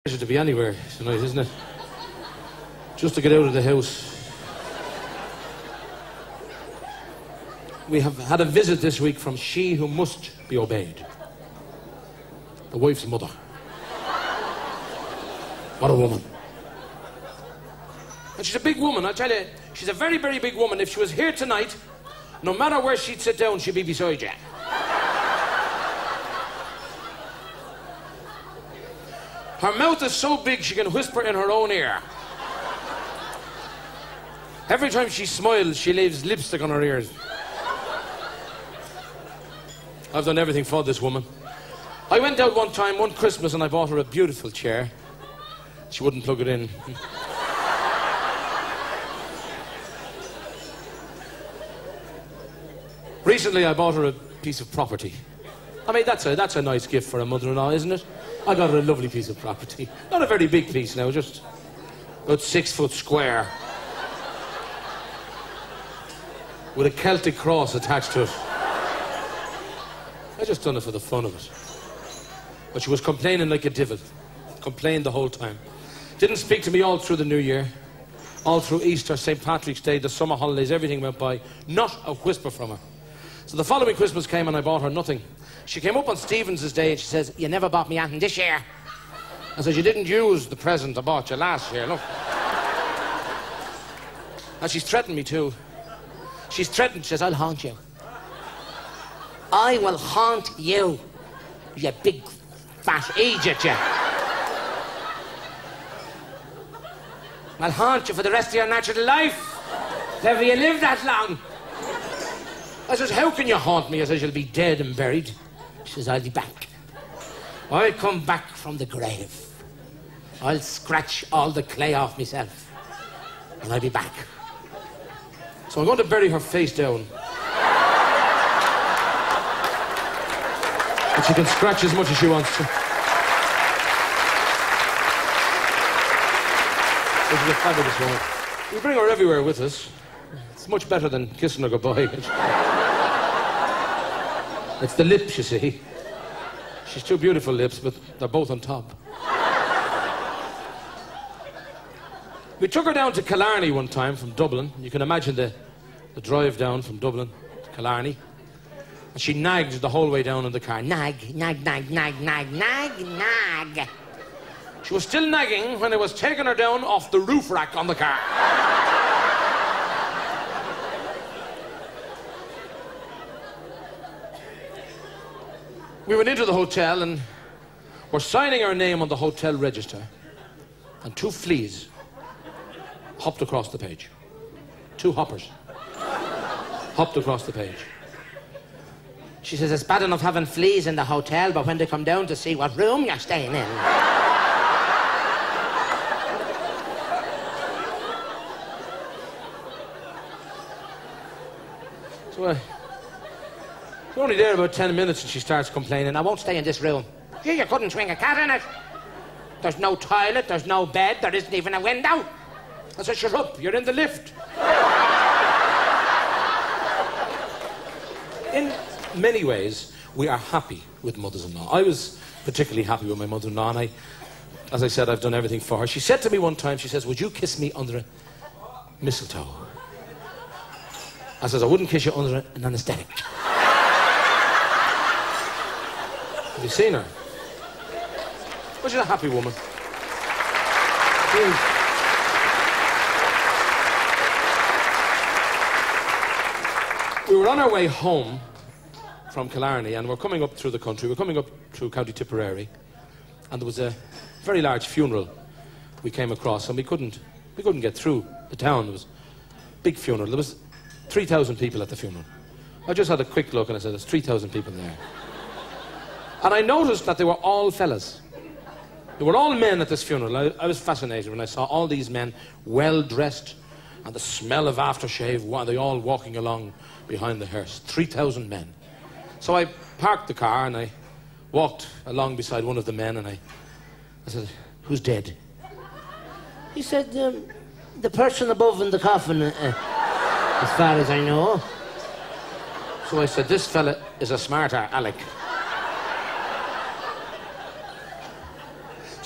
Pleasure to be anywhere tonight, isn't it? Just to get out of the house. We have had a visit this week from she who must be obeyed. The wife's mother. What a woman. And she's a big woman, I'll tell you. She's a very, very big woman. If she was here tonight, no matter where she'd sit down, she'd be beside you. Her mouth is so big she can whisper in her own ear. Every time she smiles, she leaves lipstick on her ears. I've done everything for this woman. I went out one Christmas, and I bought her a beautiful chair. She wouldn't plug it in. Recently, I bought her a piece of property. I mean, that's a nice gift for a mother-in-law, isn't it? I got her a lovely piece of property. Not a very big piece now, just about 6 foot square. With a Celtic cross attached to it. I just done it for the fun of it. But she was complaining like a divot. Complained the whole time. Didn't speak to me all through the New Year. All through Easter, St. Patrick's Day, the summer holidays, everything went by. Not a whisper from her. So the following Christmas came and I bought her nothing. She came up on Stephen's Day and she says, "You never bought me anything this year." I said, "You didn't use the present I bought you last year, look." And she's threatened me too. She's threatened, she says, "I'll haunt you. I will haunt you, you big fat idiot, you. I'll haunt you for the rest of your natural life. If ever you live that long." I says, "How can you haunt me?" I says, "You'll be dead and buried." She says, "I'll be back. I'll come back from the grave. I'll scratch all the clay off myself. And I'll be back." So I'm going to bury her face down. And she can scratch as much as she wants to. This is a fabulous woman. We bring her everywhere with us. It's much better than kissing her goodbye. It's the lips, you see. She's two beautiful lips, but they're both on top. We took her down to Killarney one time from Dublin. You can imagine the drive down from Dublin to Killarney. And she nagged the whole way down in the car. Nag, nag, nag, nag, nag, nag, nag. She was still nagging when I was taking her down off the roof rack on the car. We went into the hotel and were signing our name on the hotel register, and two fleas hopped across the page. Two hoppers hopped across the page. She says, "It's bad enough having fleas in the hotel, but when they come down to see what room you're staying in." So we're only there about 10 minutes and she starts complaining, "I won't stay in this room. Gee, you couldn't swing a cat in it. There's no toilet, there's no bed, there isn't even a window." I said, "Shut up, you're in the lift." In many ways, we are happy with mothers-in-law. I was particularly happy with my mother-in-law, and as I said, I've done everything for her. She said to me one time, she says, "Would you kiss me under a mistletoe?" I says, "I wouldn't kiss you under an anaesthetic." Have you seen her? Well, she's a happy woman. We were on our way home from Killarney, and we're coming up through the country. We're coming up through County Tipperary, and there was a very large funeral we came across, and we couldn't get through the town. It was a big funeral. There was 3,000 people at the funeral. I just had a quick look and I said, "There's 3,000 people there." And I noticed that they were all fellas. They were all men at this funeral. I was fascinated when I saw all these men well dressed and the smell of aftershave, they all walking along behind the hearse. 3,000 men. So I parked the car and I walked along beside one of the men and I said, "Who's dead?" He said, "The person above in the coffin, as far as I know." So I said, "This fella is a smarter Alec."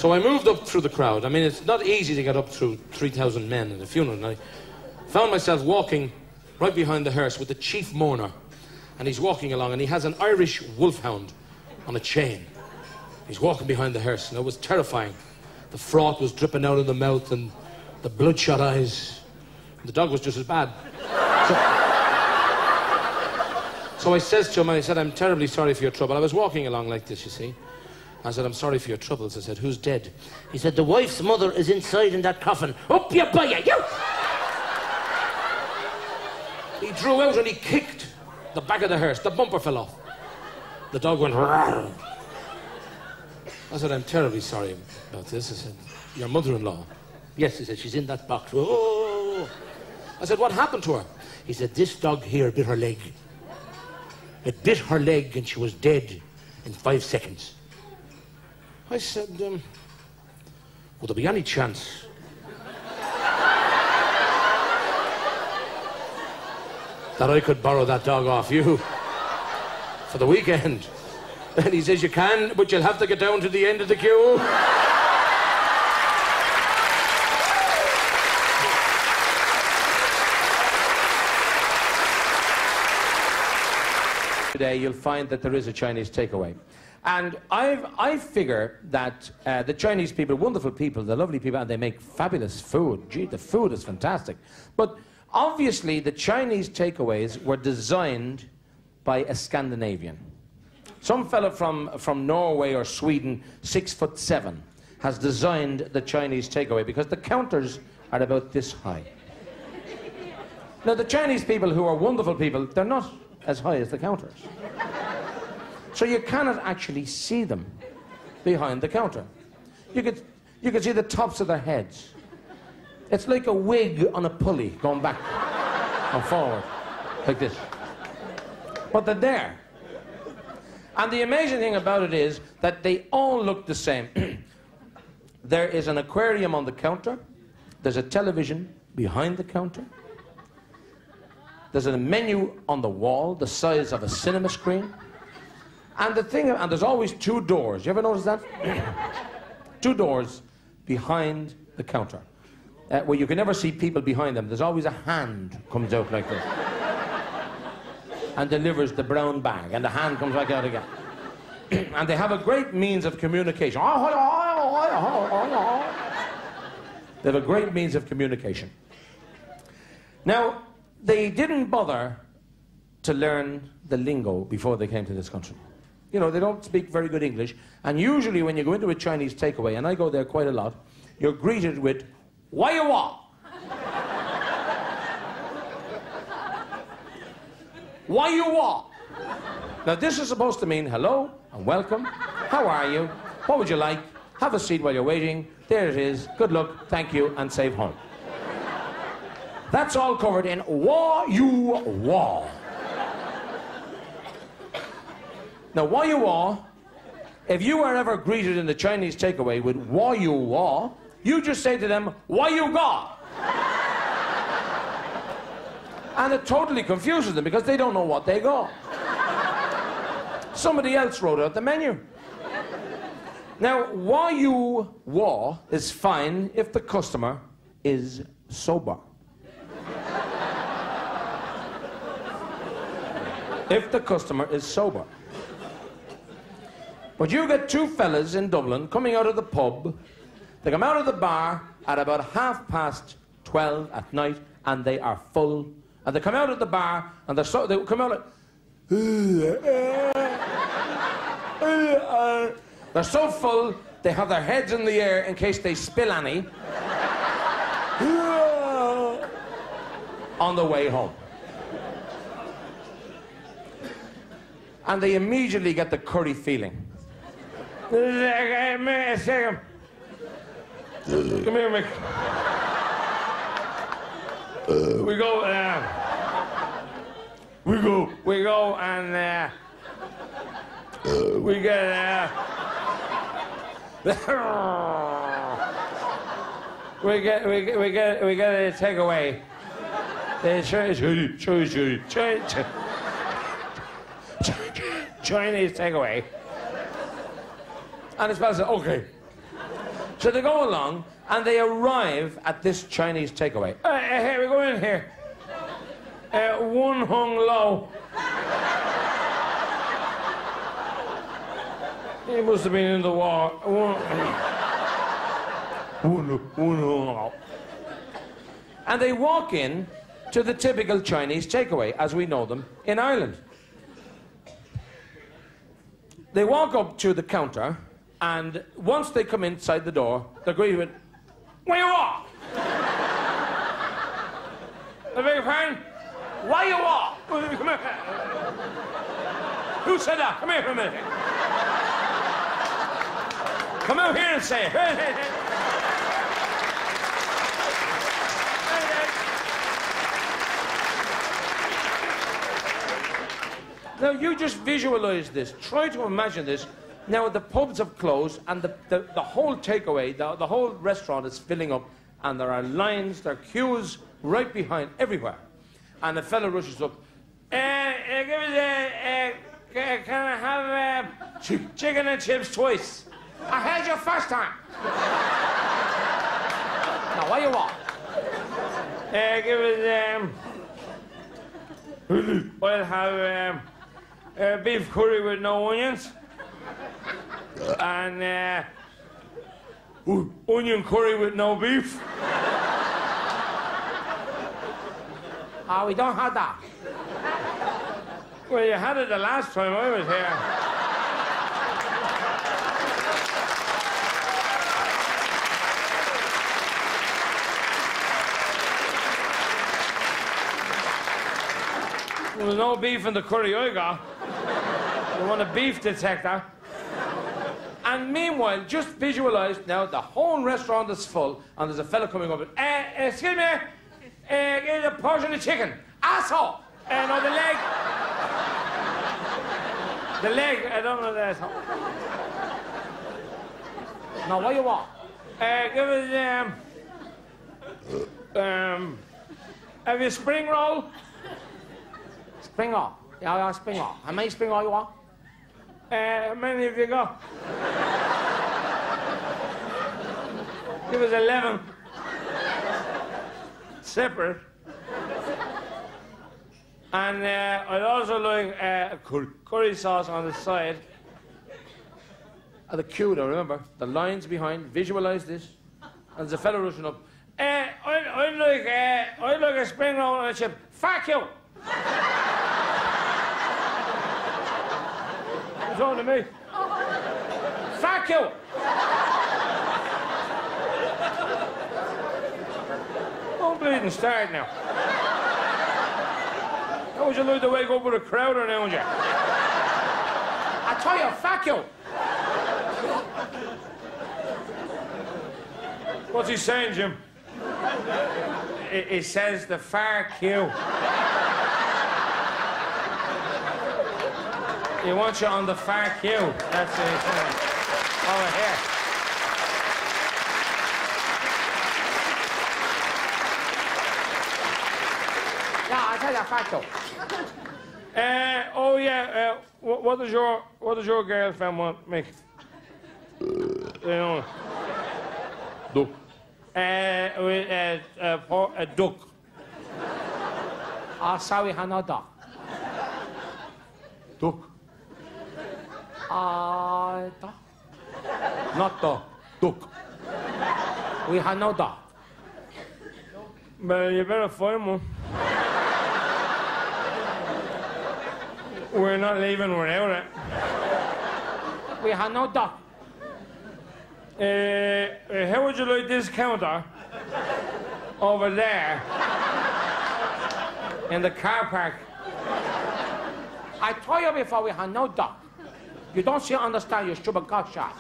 So I moved up through the crowd. I mean, it's not easy to get up through 3,000 men at a funeral. And I found myself walking right behind the hearse with the chief mourner. And he's walking along, and he has an Irish wolfhound on a chain. He's walking behind the hearse, and it was terrifying. The froth was dripping out of the mouth, and the bloodshot eyes. And the dog was just as bad. So I says to him, I said, I'm terribly sorry for your trouble. I was walking along like this, you see. I said, I'm sorry for your troubles. I said, who's dead? He said, the wife's mother is inside in that coffin. Up you by you! He drew out and he kicked the back of the hearse. The bumper fell off. The dog went, rawr. I said, I'm terribly sorry about this. I said, your mother-in-law? Yes, he said, she's in that box. Oh. I said, what happened to her? He said, this dog here bit her leg. It bit her leg and she was dead in 5 seconds. I said, would there be any chance that I could borrow that dog off you for the weekend? And he says, you can, but you'll have to get down to the end of the queue. Today, you'll find that there is a Chinese takeaway. And I figure that the Chinese people, wonderful people, they're lovely people, and they make fabulous food. Gee, the food is fantastic. But obviously, the Chinese takeaways were designed by a Scandinavian. Some fella from Norway or Sweden, 6'7", has designed the Chinese takeaway because the counters are about this high. Now, the Chinese people, who are wonderful people, they're not as high as the counters. So you cannot actually see them behind the counter. You could see the tops of their heads. It's like a wig on a pulley going back and forward, like this. But they're there. And the amazing thing about it is that they all look the same. There is an aquarium on the counter. There's a television behind the counter. There's a menu on the wall the size of a cinema screen. And there's always 2 doors. You ever notice that? 2 doors behind the counter. Where you can never see people behind them. There's always a hand comes out like this. And delivers the brown bag. And the hand comes back out again. And they have a great means of communication. They have a great means of communication. Now, they didn't bother to learn the lingo before they came to this country. You know, they don't speak very good English. And usually when you go into a Chinese takeaway, and I go there quite a lot, you're greeted with, "Why you wa?" "Why you wa?" Now this is supposed to mean hello and welcome. How are you? What would you like? Have a seat while you're waiting. There it is. Good luck, thank you, and save home. That's all covered in "Wa you wa." Now, "Wa you wa," if you are ever greeted in the Chinese takeaway with "Wa you wa," you just say to them, "Why you ga?" And it totally confuses them because they don't know what they got. Somebody else wrote out the menu. Now, "Wa you wa" is fine if the customer is sober. If the customer is sober. But you get 2 fellas in Dublin coming out of the pub. They come out of the bar at about 12:30 at night, and they are full. And they come out of the bar, and they come out like... They're so full, they have their heads in the air in case they spill any on the way home. And they immediately get the curry feeling. Come here, Mick. We go and we get a takeaway. Chinese takeaway. And it's about to say, okay. So they go along, and they arrive at this Chinese takeaway. Here, we go in here. One hung low. He must have been in the war. One hung low. And they walk in to the typical Chinese takeaway, as we know them in Ireland. They walk up to the counter, and once they come inside the door, they're greeted with, "Where you are?" I beg your pardon? Why you are? Come here. Who said that? Come here for a minute. Come out here and say it. Now, you just visualize this. Try to imagine this. Now, the pubs have closed, and the whole takeaway, the whole restaurant is filling up, and there are lines, there are queues right behind everywhere. And the fella rushes up. Give us can I have chicken and chips twice? I had you first time. Now, what you want? Give us I'll have beef curry with no onions. And onion curry with no beef. Oh, we don't have that. Well, you had it the last time I was here. There was no beef in the curry I got. You want a beef detector? And meanwhile, just visualize now the whole restaurant is full, and there's a fella coming up and, excuse me, get a portion of chicken. Asshole! No, the leg. The leg, I don't know the asshole. Now, what you want? Give us, have you spring roll? Spring roll? Yeah, spring roll. How many spring roll you want? How many have you got? Give us 11. Separate. And I'd also like a curry sauce on the side. And the queue, though, remember? The lines behind. Visualize this. And there's a fella rushing up. I'd like a spring roll and a chip. Fuck you! What's on to me? Fuck you! Don't bleeding start now. How would you like to wake up with a crowd around you? I tell you, fuck you! What's he saying, Jim? He says the far queue. He wants you on the far queue. That's what he's saying. Over here. Yeah, I tell you, far queue. Oh yeah. What does your girlfriend want, Mick? Duck. A duck. Oh, sorry, no duck. Duck. Duck. Not duck. Duck. We have no duck. But you better find one. We're not leaving without it. We have no duck. How would you like this counter over there in the car park? I told you before we have no duck. You don't seem to understand, you stupid cockshot.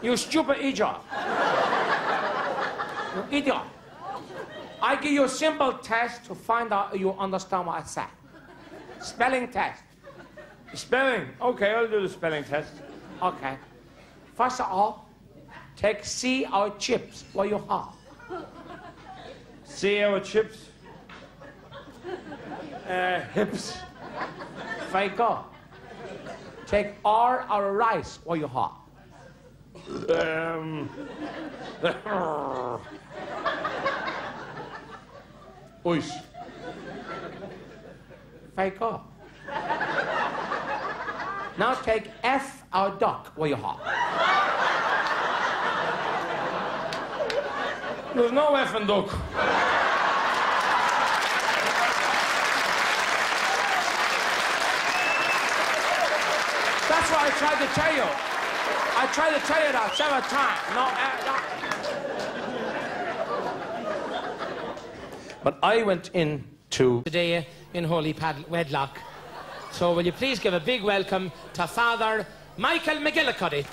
You stupid idiot. You idiot. I give you a simple test to find out you understand what I said. Spelling test. Spelling? Okay, I'll do the spelling test. Okay. First of all, take C or chips. What you have? See our chips? Hips. Faker. Take R or rice or you hot. Ois. Faker. Now take F or duck or you hot. There's no F and duck. That's what I tried to tell you. I tried to tell you that several times. No. But I went in to... Today in Holy Wedlock. So will you please give a big welcome to Father Michael McGillicuddy.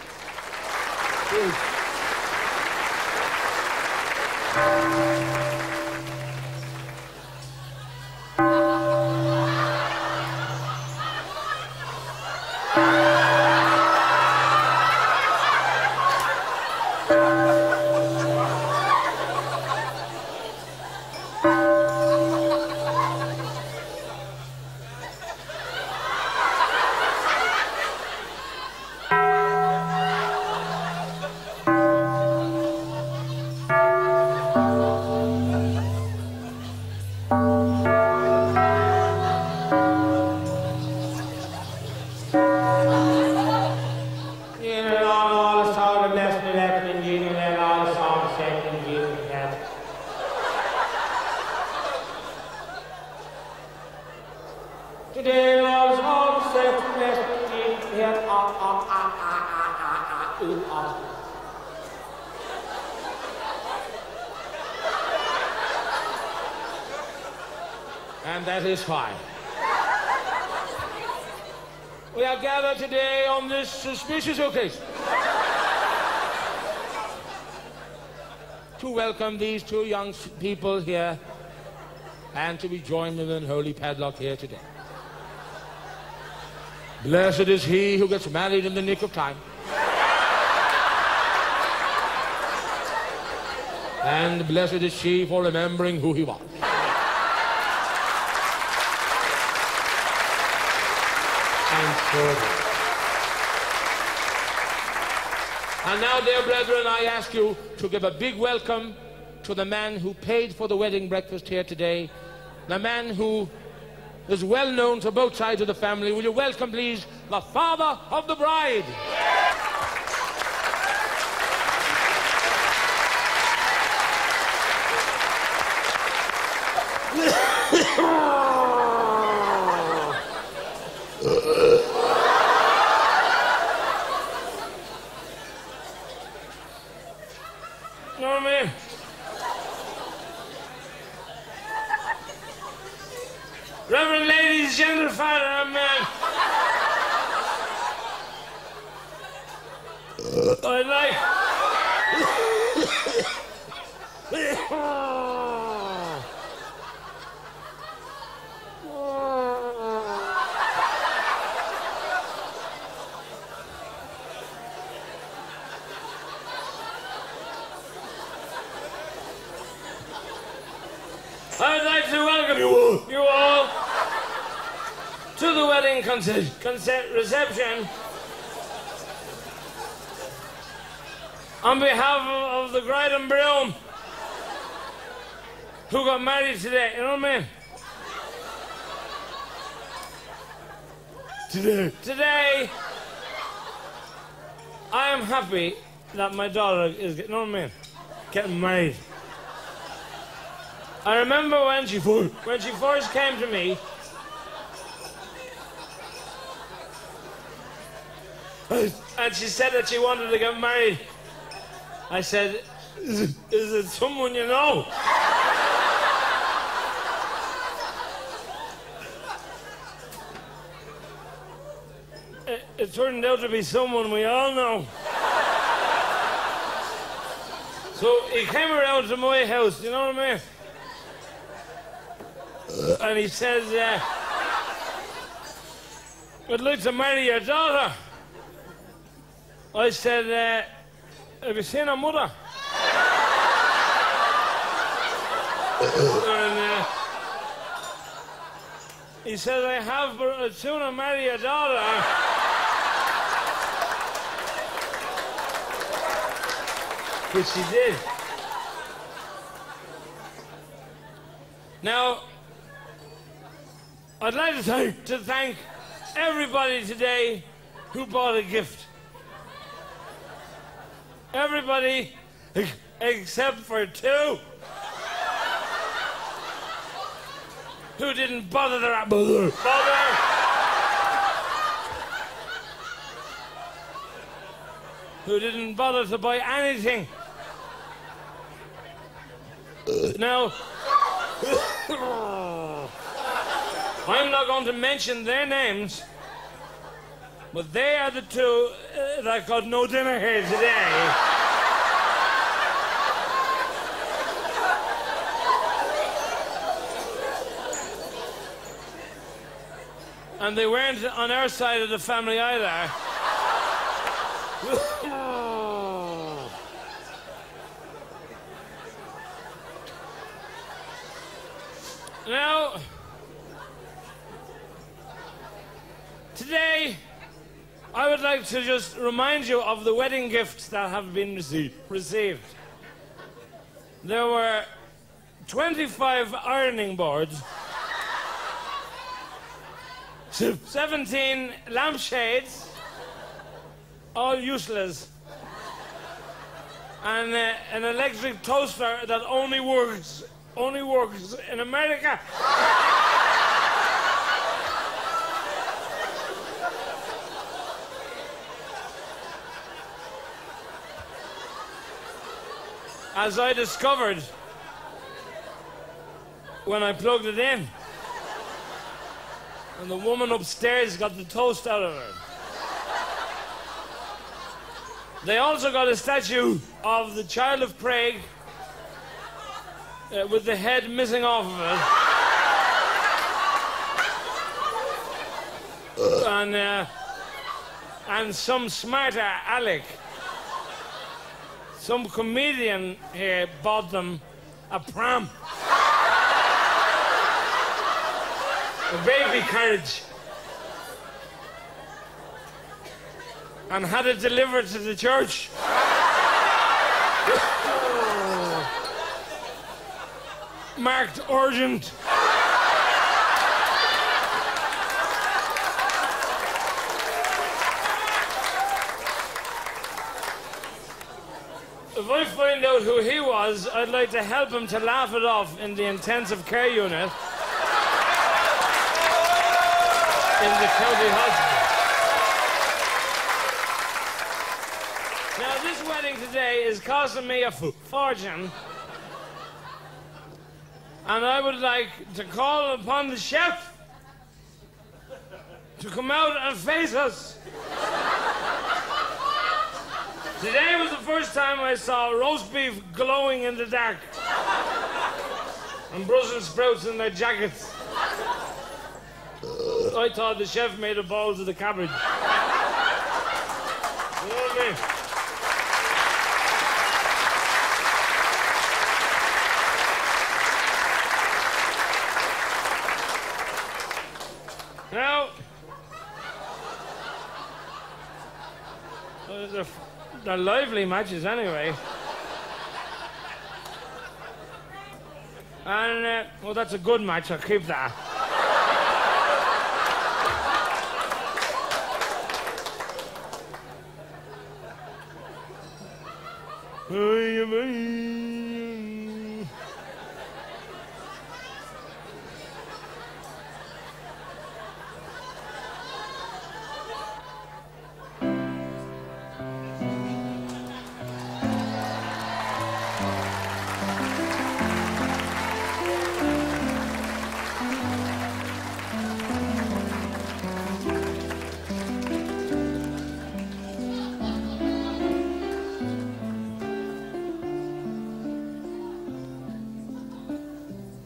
Today was all set here. And that is why we are gathered today on this suspicious occasion to welcome these two young people here and to be joined in an holy padlock here today. Blessed is he who gets married in the nick of time. And blessed is she for remembering who he was. And so and now, dear brethren, I ask you to give a big welcome to the man who paid for the wedding breakfast here today, the man who is well known to both sides of the family. Will you welcome, please, the father of the bride? No, man. Reverend ladies, gentle father, I'm I'd like... I'd like to welcome you all to the wedding reception on behalf of the bride and groom who got married today. You know what I mean? Today, I am happy that my daughter is, you know what I mean, getting married. I remember when she first came to me, and she said that she wanted to get married. I said, is it someone you know? It turned out to be someone we all know. So he came around to my house, you know what I mean? And he says, I'd like to marry your daughter. I said, have you seen her mother? He says, I have, but I'd sooner marry your daughter. Which she did. Now, I'd like to thank everybody today who bought a gift. Everybody except for two who didn't bother their bother. Who didn't bother to buy anything. Now, I'm not going to mention their names, but they are the two that got no dinner here today. And they weren't on our side of the family either. Now, today, I would like to just remind you of the wedding gifts that have been received. There were 25 ironing boards, 17 lampshades, all useless, and an electric toaster that only works in America. As I discovered when I plugged it in, and the woman upstairs got the toast out of it. They also got a statue of the Child of Prague with the head missing off of it. And some smarter Alec, some comedian here, bought them a pram. A baby carriage. And had it delivered to the church. Marked urgent. If I find out who he was, I'd like to help him to laugh it off in the intensive care unit in the county hospital. Now, this wedding today is costing me a fortune, and I would like to call upon the chef to come out and face us. Today was the first time I saw roast beef glowing in the dark and Brussels sprouts in their jackets. I thought the chef made a bowl to the cabbage. You know what I mean? Now, they're lively matches anyway. And, well, that's a good match. I'll keep that.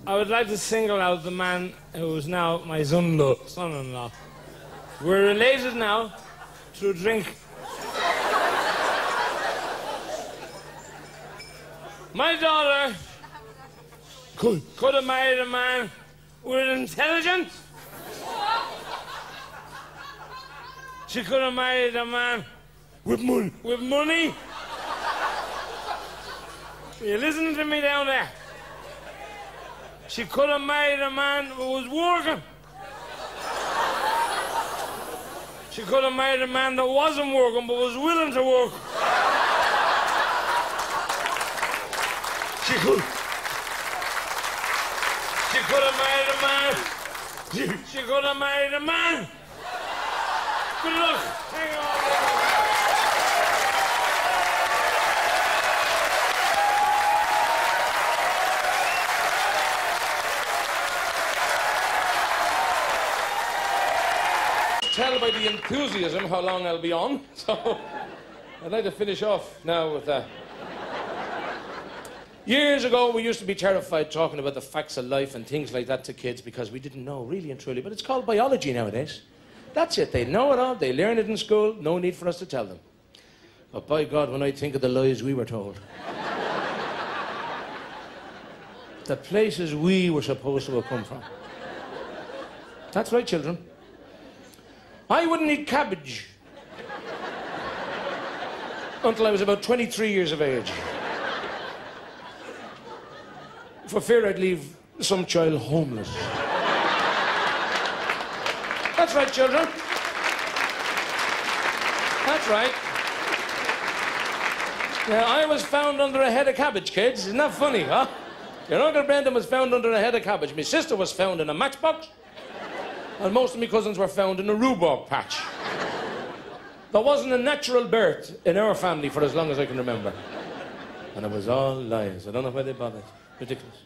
I would like to single out the man who is now my son-in-law. We're related now through drink. My daughter could have married a man with intelligence, She could have married a man With money. with money. Are you listening to me down there? She could have married a man who was working. She could have married a man that wasn't working but was willing to work. She could have married a man. She could have married a man. Good luck. Hang on. Tell by the enthusiasm how long I'll be on, so I'd like to finish off now with that. Years ago, we used to be terrified talking about the facts of life and things like that to kids because we didn't know, really and truly. But it's called biology nowadays. That's it. They know it all. They learn it in school. No need for us to tell them. But by God, when I think of the lies we were told, the places we were supposed to have come from. That's right, children. I wouldn't eat cabbage until I was about 23 years of age. For fear I'd leave some child homeless. That's right, children. That's right. Now, I was found under a head of cabbage, kids. Isn't that funny, huh? Your Uncle Brendan was found under a head of cabbage. My sister was found in a matchbox. And most of my cousins were found in a rhubarb patch. There wasn't a natural birth in our family for as long as I can remember. And it was all lies. I don't know why they bothered. Ridiculous.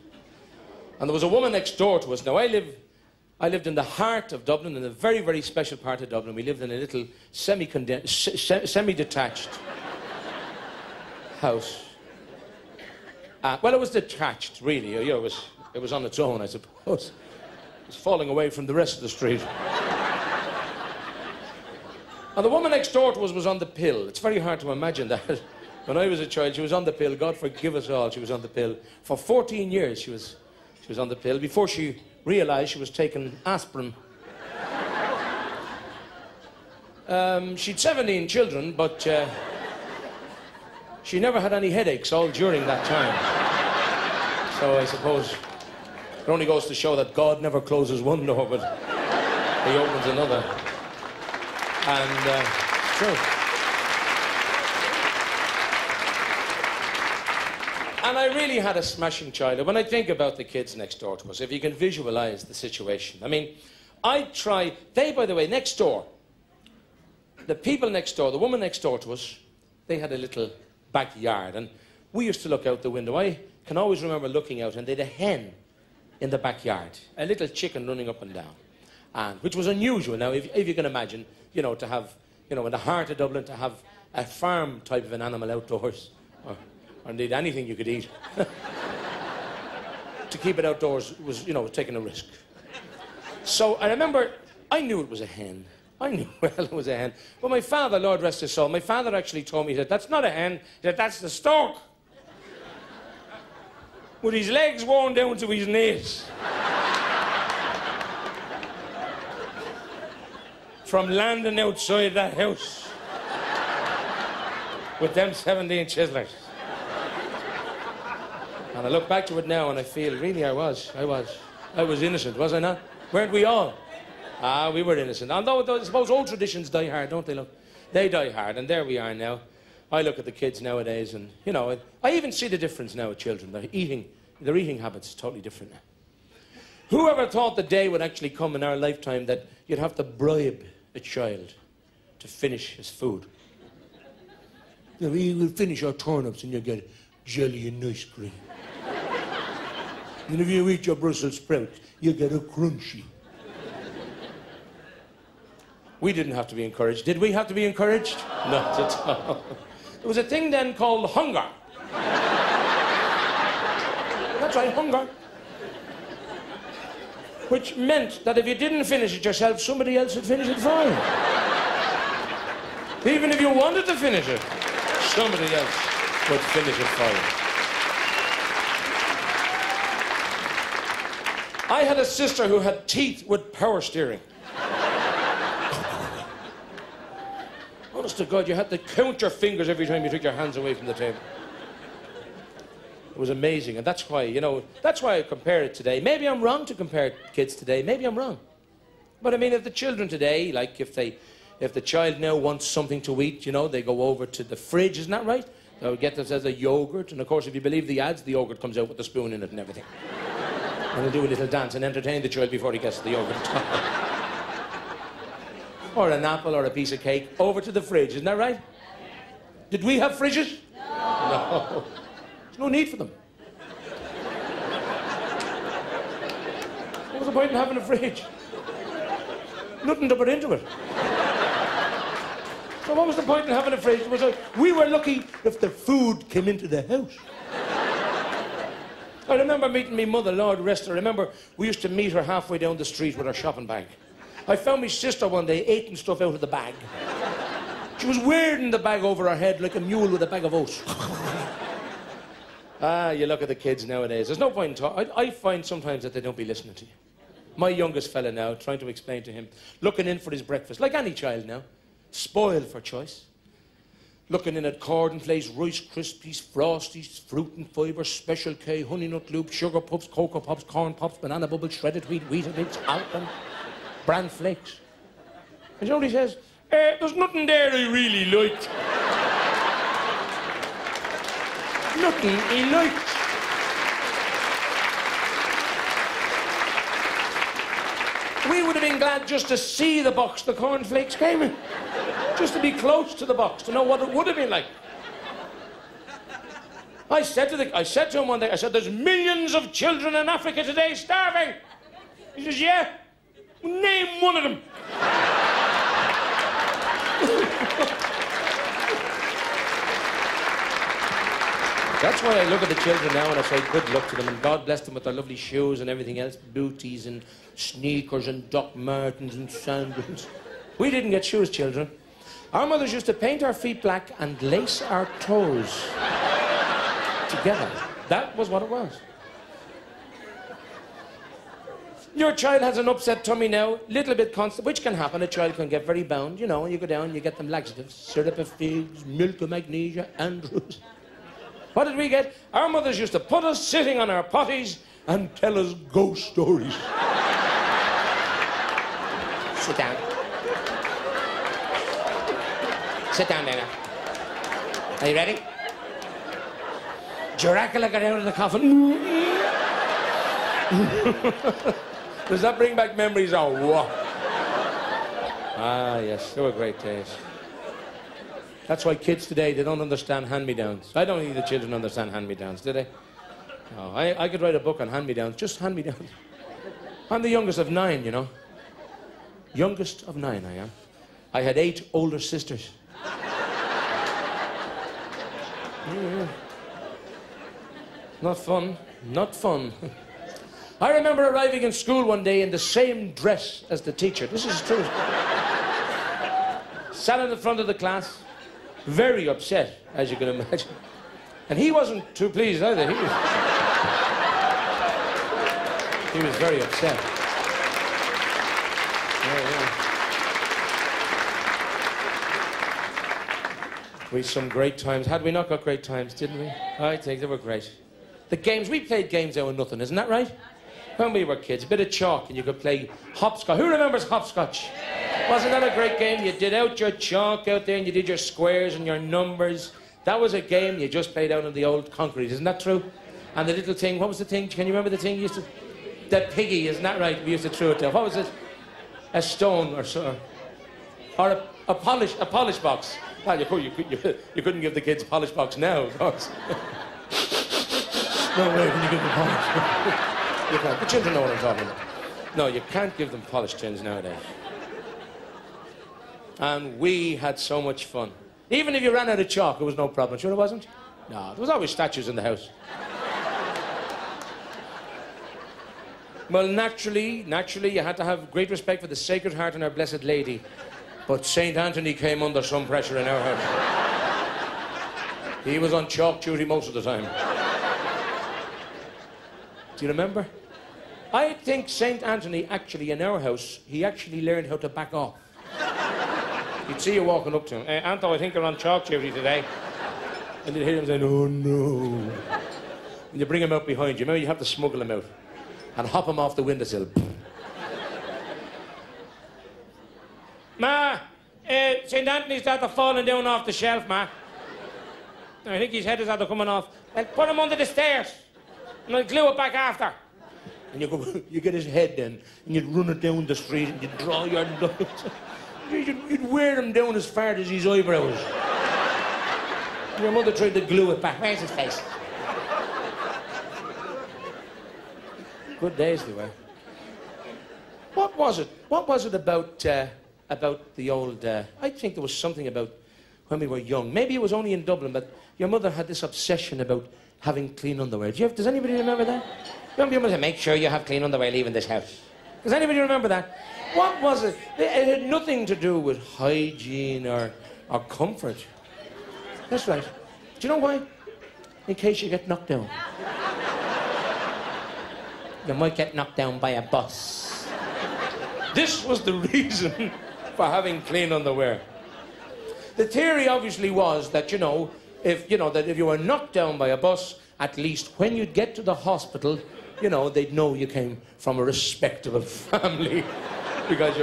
And there was a woman next door to us. Now, I lived in the heart of Dublin, in a very, very special part of Dublin. We lived in a little semi-detached house. Well, it was detached, really. You know, it was on its own, I suppose. It was falling away from the rest of the street. And the woman next door to us was on the pill. It's very hard to imagine that. When I was a child, she was on the pill. God forgive us all, she was on the pill. For 14 years, she was on the pill before she realised she was taking aspirin. She'd 17 children, but she never had any headaches all during that time. So I suppose it only goes to show that God never closes one door, but he opens another. And true. And I really had a smashing childhood. When I think about the kids next door to us, if you can visualise the situation. I mean, they, by the way, next door, the people next door, the woman next door to us, they had a little backyard, and we used to look out the window. I can always remember looking out, and they had a hen in the backyard, a little chicken running up and down, and which was unusual. Now, if you can imagine, you know, to have, you know, in the heart of Dublin, to have a farm type of an animal outdoors, or indeed anything you could eat, to keep it outdoors was, you know, taking a risk. So I remember, I knew it was a hen. I knew well it was a hen. But my father, Lord rest his soul, my father actually told me, he said, that's not a hen, he said, that's the stork. With his legs worn down to his knees. From landing outside that house. With them 17 chiselers. And I look back to it now and I feel, really, I was innocent, was I not? Weren't we all? Ah, we were innocent. Although I suppose old traditions die hard, don't they, look? They die hard, and there we are now. I look at the kids nowadays and, you know, I even see the difference now with children. Their eating habits are totally different now. Whoever thought the day would actually come in our lifetime that you'd have to bribe a child to finish his food? You know, we will finish our turnips and you'll get jelly and ice cream. And if you eat your Brussels sprouts, you'll get a crunchy. We didn't have to be encouraged. Did we have to be encouraged? Not at all. There was a thing then called hunger. That's right, hunger. Which meant that if you didn't finish it yourself, somebody else would finish it for you. Even if you wanted to finish it, somebody else would finish it for you. I had a sister who had teeth with power steering. Honest to God, you had to count your fingers every time you took your hands away from the table. It was amazing, and that's why, you know, that's why I compare it today. Maybe I'm wrong to compare kids today. Maybe I'm wrong. But I mean, if the children today, like if the child now wants something to eat, you know, they go over to the fridge, isn't that right? They'll get themselves a yogurt, and of course, if you believe the ads, the yogurt comes out with the spoon in it and everything. And they'll do a little dance and entertain the child before he gets to the yogurt. Or an apple or a piece of cake over to the fridge, isn't that right? Did we have fridges? No. There's no need for them. What was the point in having a fridge? Nothing to put into it. So what was the point in having a fridge? It was like, we were lucky if the food came into the house. I remember meeting my mother, Lord rest her. I remember we used to meet her halfway down the street with her shopping bag. I found my sister one day eating stuff out of the bag. She was wearing the bag over her head like a mule with a bag of oats. You look at the kids nowadays. There's no point in talking. I find sometimes that they don't be listening to you. My youngest fella now, trying to explain to him, looking in for his breakfast, like any child now, spoiled for choice. Looking in at cornflakes, Rice Krispies, Frosties, Fruit and Fibre, Special K, Honey Nut Loop, Sugar Puffs, Cocoa Pops, Corn Pops, Banana Bubbles, Shredded Wheat, Weetabix, Alpen, Bran Flakes. And you know what he says? There's nothing there I really liked. Nothing he liked. We would have been glad just to see the box the cornflakes came in. Just to be close to the box, to know what it would have been like. I said to him one day, I said, there's millions of children in Africa today starving. He says, yeah. Name one of them. That's why I look at the children now and I say good luck to them, and God bless them with their lovely shoes and everything else, booties and sneakers and Doc Martens and sandals. We didn't get shoes, children. Our mothers used to paint our feet black and lace our toes together. That was what it was. Your child has an upset tummy now, little bit constant, which can happen. A child can get very bound, you know, and you go down, you get them laxatives, syrup of figs, milk of magnesia, Andrews. What did we get? Our mothers used to put us sitting on our potties and tell us ghost stories. Sit down. Sit down, Nana. Are you ready? Dracula got out of the coffin. Does that bring back memories of what? Ah, yes, they were great days. That's why kids today, they don't understand hand-me-downs. I don't think the children understand hand-me-downs, do they? No, I could write a book on hand-me-downs, just hand-me-downs. I'm the youngest of 9, you know. Youngest of 9, I am. I had 8 older sisters. Yeah. Not fun, not fun. I remember arriving in school one day in the same dress as the teacher. This is true. Sat in the front of the class, very upset, as you can imagine. And he wasn't too pleased either. He was very upset. Yeah. We had some great times. Had we not got great times, didn't we? I think they were great. The games, we played games out of nothing, isn't that right? When we were kids, a bit of chalk and you could play hopscotch. Who remembers hopscotch? Wasn't that a great game? You did out your chalk out there and you did your squares and your numbers. That was a game you just played out on the old concrete, isn't that true? And the little thing, what was the thing? Can you remember the thing you used to... The piggy, isn't that right? We used to throw it there. What was it? A stone or so. Or a polish box. Well, you couldn't give the kids a polish box now, of course. No way can you give them polish. You can't. The children know what I'm talking about. No, you can't give them polished tins nowadays. And we had so much fun. Even if you ran out of chalk, it was no problem. Sure it wasn't? No, there was always statues in the house. Well, naturally, you had to have great respect for the Sacred Heart and Our Blessed Lady. But St. Anthony came under some pressure in our house. He was on chalk duty most of the time. Do you remember? I think St. Anthony actually, in our house, he actually learned how to back off. He'd see you walking up to him. Anto, I think you're on chalk duty today. And you'd hear him saying, oh, no. And you bring him out behind you. Maybe you have to smuggle him out and hop him off the windowsill. Ma, St. Anthony's after falling down off the shelf, Ma. I think his head is after coming off. Well, put him under the stairs. And I'll glue it back after. And you go, you get his head then, and you'd run it down the street, and you'd draw your nuts. You'd wear him down as far as his eyebrows. And your mother tried to glue it back. Where's his face? Good days they were. What was it? What was it about the old... I think there was something about when we were young. Maybe it was only in Dublin, but your mother had this obsession about having clean underwear. Does anybody remember that? Your mother said, make sure you have clean underwear leaving this house. Does anybody remember that? What was it? It had nothing to do with hygiene or comfort. That's right. Do you know why? In case you get knocked down. You might get knocked down by a bus. This was the reason for having clean underwear. The theory obviously was that, if you were knocked down by a bus, at least when you'd get to the hospital, they'd know you came from a respectable family because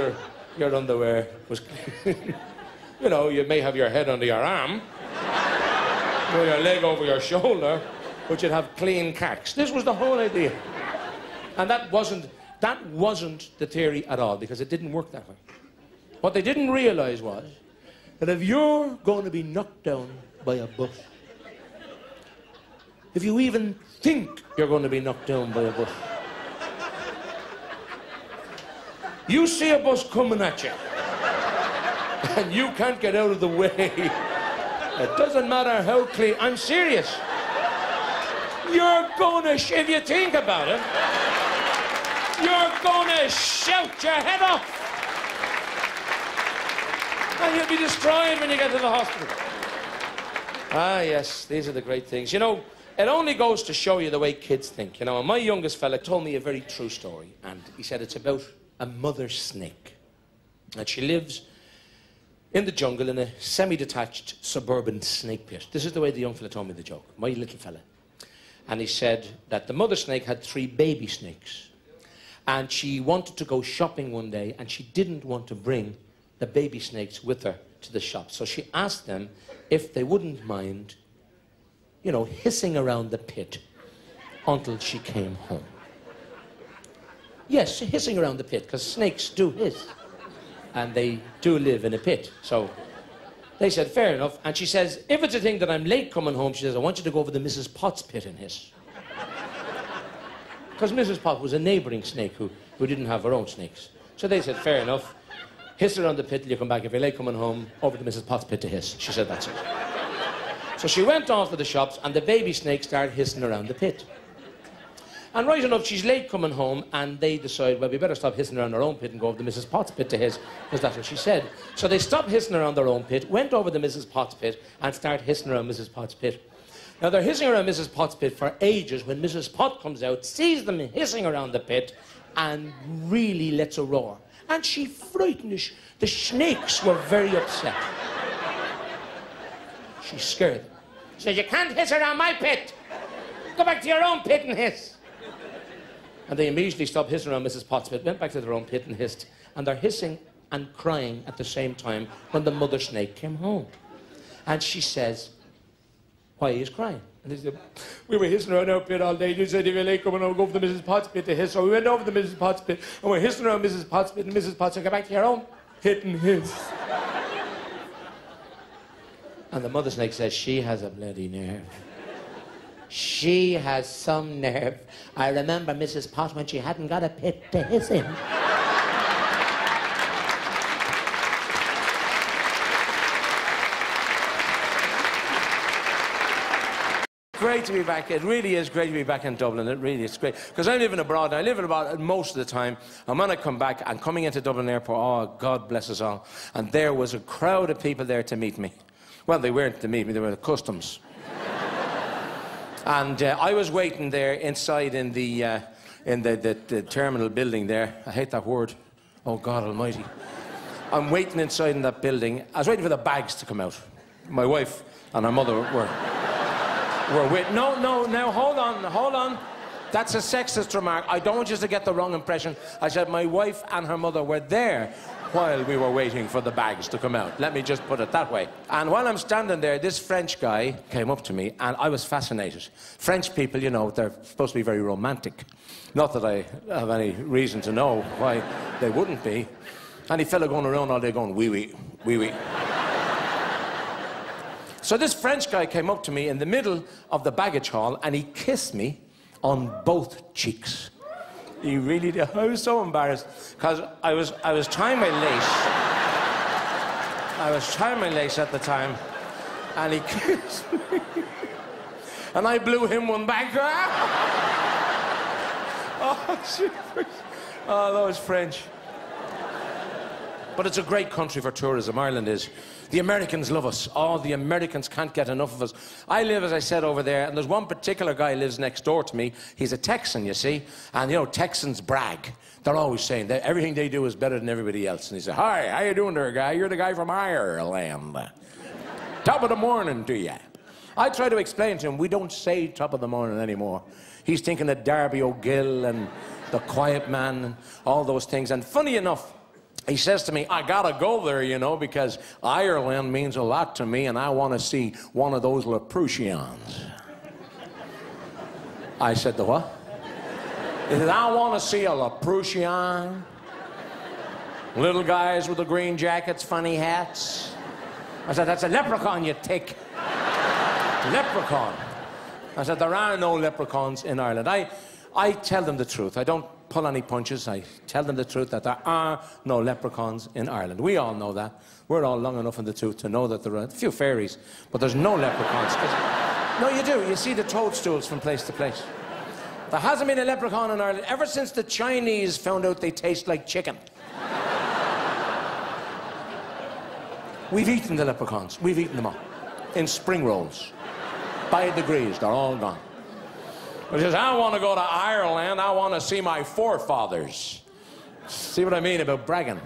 your underwear was clean. You may have your head under your arm, or your leg over your shoulder, but you'd have clean cacks. This was the whole idea. And that wasn't the theory at all, because it didn't work that way. What they didn't realize was that if you're going to be knocked down by a bus, if you even think you're going to be knocked down by a bus, you see a bus coming at you, and you can't get out of the way. It doesn't matter how clean. I'm serious. You're going to, if you think about it, you're going to shout your head off. And you'll be destroyed when you get to the hospital. Ah, yes, these are the great things. It only goes to show you the way kids think. And my youngest fella told me a very true story. And he said it's about a mother snake. And she lives in the jungle in a semi-detached suburban snake pit. This is the way the young fella told me the joke, my little fella. And he said that the mother snake had 3 baby snakes. And she wanted to go shopping one day, and she didn't want to bring the baby snakes with her to the shop. So she asked them if they wouldn't mind, hissing around the pit until she came home. Yes, hissing around the pit, because snakes do hiss. And they do live in a pit. So they said, fair enough. And she says, if it's a thing that I'm late coming home, she says, I want you to go over to Mrs. Potts' pit and hiss. Because Mrs. Potts was a neighbouring snake who didn't have her own snakes. So they said, fair enough. Hiss around the pit till you come back. If you're late coming home, over to Mrs. Potts' pit to hiss. She said, that's it. So she went off to the shops, and the baby snake started hissing around the pit. And right enough, she's late coming home, and they decide, well, we better stop hissing around our own pit and go over to Mrs. Potts' pit to hiss, because that's what she said. So they stopped hissing around their own pit, went over to Mrs. Potts' pit, and started hissing around Mrs. Potts' pit. Now, they're hissing around Mrs. Potts' pit for ages when Mrs. Potts comes out, sees them hissing around the pit, and really lets a roar. And she frightened us. The snakes were very upset. She scared them. She said, you can't hiss around my pit. Go back to your own pit and hiss. And they immediately stopped hissing around Mrs. Potts' pit, went back to their own pit and hissed. And they're hissing and crying at the same time when the mother snake came home. And she says, why are you crying? And they said, we were hissing around our pit all day. You said if you're late coming, I'll go over to Mrs. Potts' pit to hiss. So we went over to Mrs. Potts' pit, and we're hissing around Mrs. Potts' pit, and Mrs. Potts said, go back to your own pit and hiss. And the mother snake says, she has a bloody nerve. She has some nerve. I remember Mrs. Potts when she hadn't got a pit to hiss in. Great to be back. It really is great to be back in Dublin. It really is great. Because I'm living abroad, and I live abroad most of the time. And when I come back, and coming into Dublin Airport, oh, God bless us all. And there was a crowd of people there to meet me. Well, they weren't to meet me, they were the customs. And I was waiting there inside in the terminal building there. I hate that word. Oh, God almighty. I'm waiting inside in that building. I was waiting for the bags to come out. My wife and her mother were waiting. No, now hold on. That's a sexist remark. I don't want you to get the wrong impression. I said my wife and her mother were there while we were waiting for the bags to come out. Let me just put it that way. And while I'm standing there, this French guy came up to me, and I was fascinated. French people, you know, they're supposed to be very romantic. Not that I have any reason to know why they wouldn't be. Any fella going around all day going, oui, oui, oui, oui. So this French guy came up to me in the middle of the baggage hall, and he kissed me on both cheeks. He really did. I was so embarrassed because I was tying my lace. I was tying my lace at the time, and he kissed me, and I blew him one back. Oh, shit. Oh, that was French. But it's a great country for tourism, Ireland is. The Americans love us. Oh, the Americans can't get enough of us. I live, as I said, over there, and there's one particular guy who lives next door to me. He's a Texan, you see, and, you know, Texans brag. They're always saying that everything they do is better than everybody else. And he said, hi, how you doing there, guy? You're the guy from Ireland. Top of the morning to you. I try to explain to him, we don't say top of the morning anymore. He's thinking of Darby O'Gill and the Quiet Man and all those things. And funny enough, he says to me, I gotta go there, you know, because Ireland means a lot to me and I want to see one of those Lapusians. I said, the what? He said, I want to see a Laprusian. Little guys with the green jackets, funny hats. I said, that's a leprechaun, you tick. Leprechaun. I said, there are no leprechauns in Ireland. I tell them the truth. I don't pull any punches. I tell them the truth that there are no leprechauns in Ireland. We all know that. We're all long enough in the tooth to know that there are a few fairies, but there's no leprechauns. No, you do. You see the toadstools from place to place. There hasn't been a leprechaun in Ireland ever since the Chinese found out they taste like chicken. We've eaten the leprechauns. We've eaten them all. In spring rolls. By degrees, they're all gone. He says, I want to go to Ireland. I want to see my forefathers. See what I mean about bragging?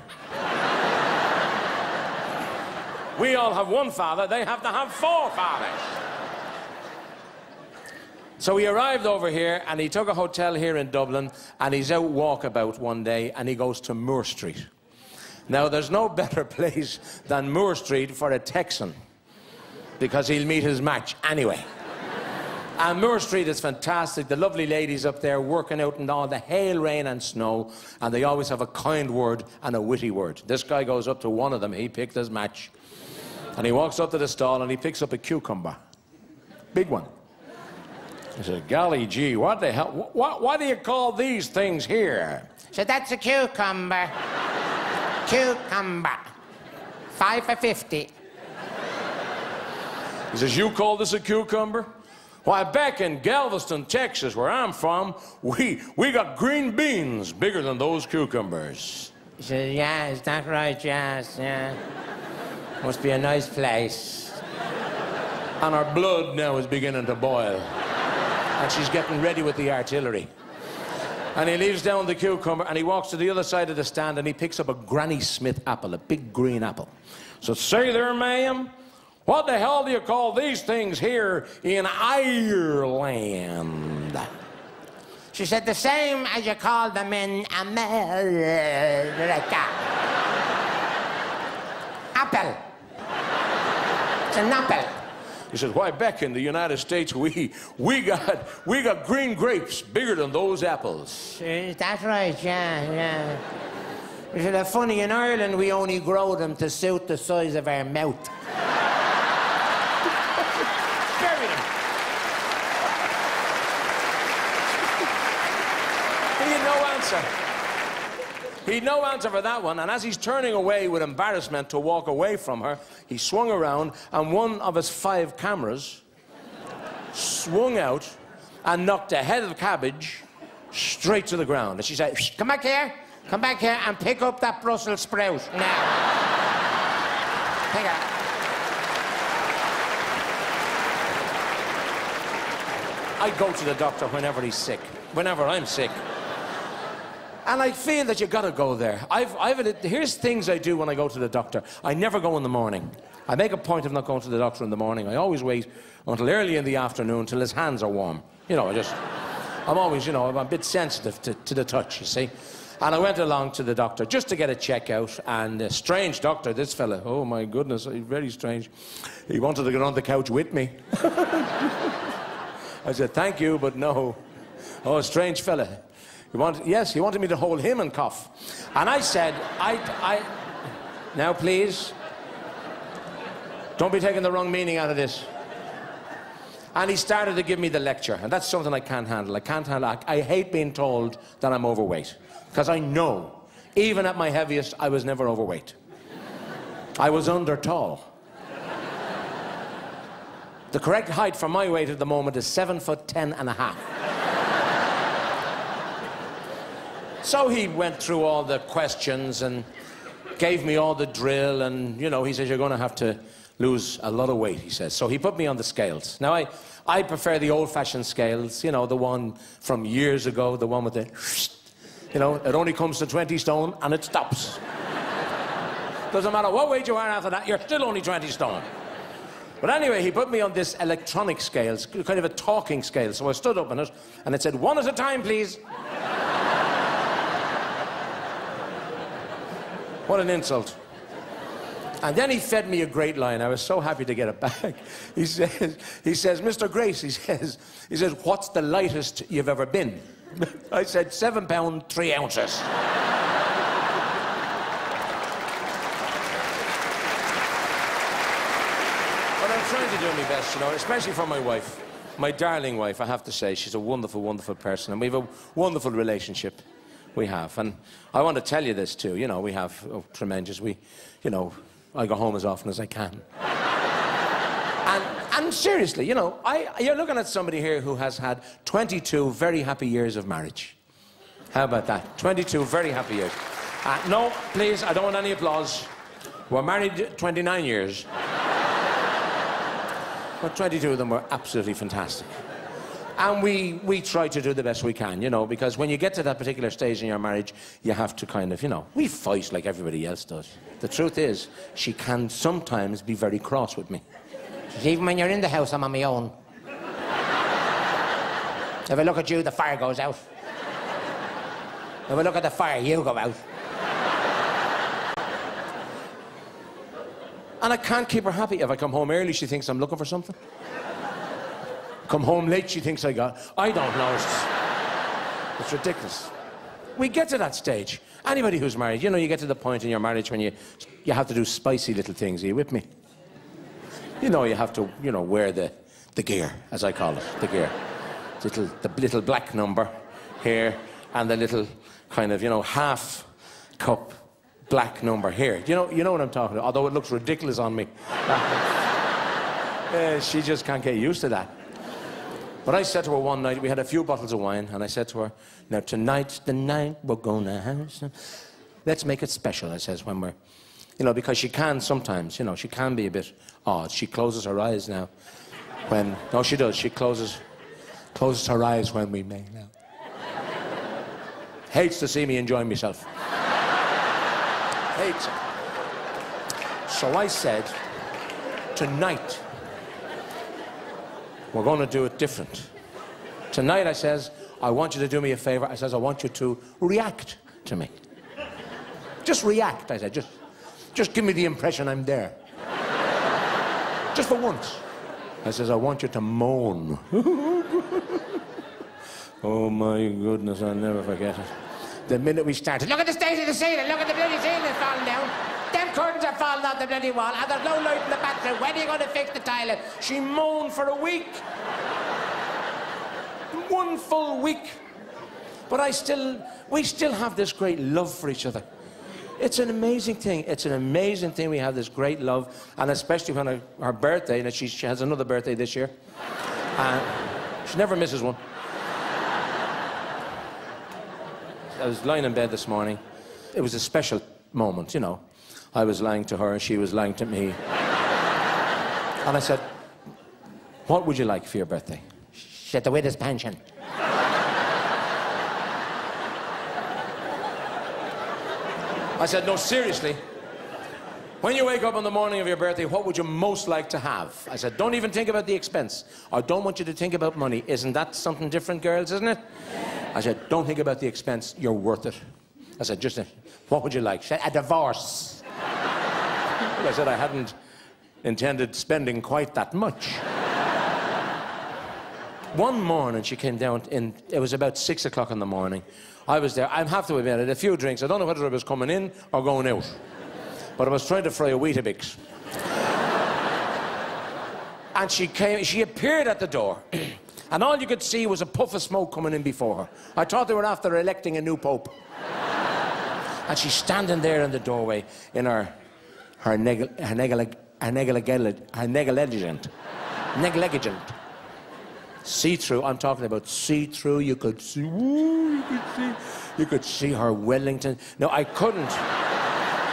We all have one father. They have to have four fathers. So he arrived over here, and he took a hotel here in Dublin, and he's out walkabout one day, and he goes to Moore Street. Now, there's no better place than Moore Street for a Texan, because he'll meet his match anyway. And Moore Street is fantastic. The lovely ladies up there working out in all the hail, rain and snow, and they always have a kind word and a witty word. This guy goes up to one of them. He picked his match. And he walks up to the stall and he picks up a cucumber. Big one. He said, golly gee, what the hell? What do you call these things here? He said, that's a cucumber. Cucumber. 5 for 50. He says, you call this a cucumber? Why, back in Galveston, Texas, where I'm from, we got green beans bigger than those cucumbers. He said, yeah, is that right? Yes, yeah. Must be a nice place. And our blood now is beginning to boil. And she's getting ready with the artillery. And he leaves down the cucumber and he walks to the other side of the stand and he picks up a Granny Smith apple, a big green apple. So, say there, ma'am, what the hell do you call these things here in Ireland? She said, the same as you call them in America. Apple. It's an apple. He said, why, back in the United States, we got green grapes bigger than those apples. Is that right? Yeah. He said, that's funny, in Ireland, we only grow them to suit the size of our mouth. Bury them. He had no answer. He had no answer for that one, and as he's turning away with embarrassment to walk away from her, he swung around, and one of his 5 cameras swung out and knocked a head of cabbage straight to the ground. And she said, come back here and pick up that Brussels sprout now. Pick it. I go to the doctor whenever he's sick, whenever I'm sick. And I feel that you got to go there. Here's things I do when I go to the doctor. I never go in the morning. I make a point of not going to the doctor in the morning. I always wait until early in the afternoon till his hands are warm. You know, I'm always, you know, I'm a bit sensitive to the touch, you see. And I went along to the doctor just to get a check-out, and a strange doctor, this fella. Oh, my goodness, very strange. He wanted to get on the couch with me. I said, thank you, but no. Oh, a strange fella. Yes, he wanted me to hold him and cough. And I said, now, please, don't be taking the wrong meaning out of this. And he started to give me the lecture, and that's something I can't handle. I hate being told that I'm overweight, because I know, even at my heaviest, I was never overweight. I was under tall. The correct height for my weight at the moment is 7'10½". So he went through all the questions and gave me all the drill, and, you know, he says, you're going to have to lose a lot of weight, he says. So he put me on the scales. Now, I prefer the old-fashioned scales, you know, the one from years ago, the one with the, you know, it only comes to 20 stone and it stops. Doesn't matter what weight you are after that, you're still only 20 stone. But anyway, he put me on this electronic scales, kind of a talking scale. So I stood up on it, and it said, 1 at a time, please. What an insult. And then he fed me a great line. I was so happy to get it back. He says, Mr. Grace, he says, what's the lightest you've ever been? I said, 7 pounds, 3 ounces. But I'm trying to do my best, you know, especially for my wife. My darling wife, I have to say, she's a wonderful, wonderful person, and we have a wonderful relationship. We have. And I want to tell you this, too. You know, we have tremendous. You know, I go home as often as I can. and seriously, you know, you're looking at somebody here who has had 22 very happy years of marriage. How about that? 22 very happy years. No, please, I don't want any applause. We're married 29 years. But 22 of them were absolutely fantastic. And we try to do the best we can, you know, because when you get to that particular stage in your marriage, you have to kind of, you know, we fight like everybody else does. The truth is, she can sometimes be very cross with me. Even when you're in the house, I'm on my own. If I look at you, the fire goes out. If I look at the fire, you go out. And I can't keep her happy. If I come home early, she thinks I'm looking for something. Come home late, she thinks I don't know. It's ridiculous. We get to that stage. Anybody who's married, you know, you get to the point in your marriage when you have to do spicy little things. Are you with me? You know, you have to, you know, wear the gear, as I call it, the gear. The little black number here, and the little kind of, you know, half cup black number here. You know what I'm talking about, although it looks ridiculous on me. She just can't get used to that. But I said to her one night, we had a few bottles of wine, and I said to her, now tonight's the night we're gonna have some. Let's make it special, I says, when we're, you know, because she can sometimes, you know, she can be a bit odd. She closes her eyes now when, no, she does, she closes her eyes when we make now. Hates to see me enjoying myself. Hates it. So I said, tonight, we're going to do it different. Tonight, I says, I want you to do me a favor. I says, I want you to react to me. Just react, I said. Just give me the impression I'm there. Just for once. I says, I want you to moan. Oh, my goodness, I'll never forget it. The minute we started, look at the state of the ceiling, look at the bloody ceiling falling down. Them curtains are falling off the bloody wall, and there's no light in the bathroom. When are you going to fix the toilet? She moaned for a week. 1 full week. But we still have this great love for each other. It's an amazing thing. It's an amazing thing we have this great love, and especially when her birthday, and she has another birthday this year. She never misses one. I was lying in bed this morning. It was a special moment, you know. I was lying to her, she was lying to me. And I said, what would you like for your birthday? She said, the widow's pension. I said, no, seriously. When you wake up on the morning of your birthday, what would you most like to have? I said, don't even think about the expense. I don't want you to think about money. Isn't that something different, girls, isn't it? I said, don't think about the expense. You're worth it. I said, what would you like? She said, a divorce. I said, I hadn't intended spending quite that much. One morning, she came down, it was about 6 o'clock in the morning. I was there. I have to admit, I had a few drinks. I don't know whether I was coming in or going out. But I was trying to fry a Weetabix. And she appeared at the door. And all you could see was a puff of smoke coming in before her. I thought they were after electing a new pope. And she's standing there in the doorway in her negligent. See-through, I'm talking about see-through, you could see her Wellington. No, I couldn't.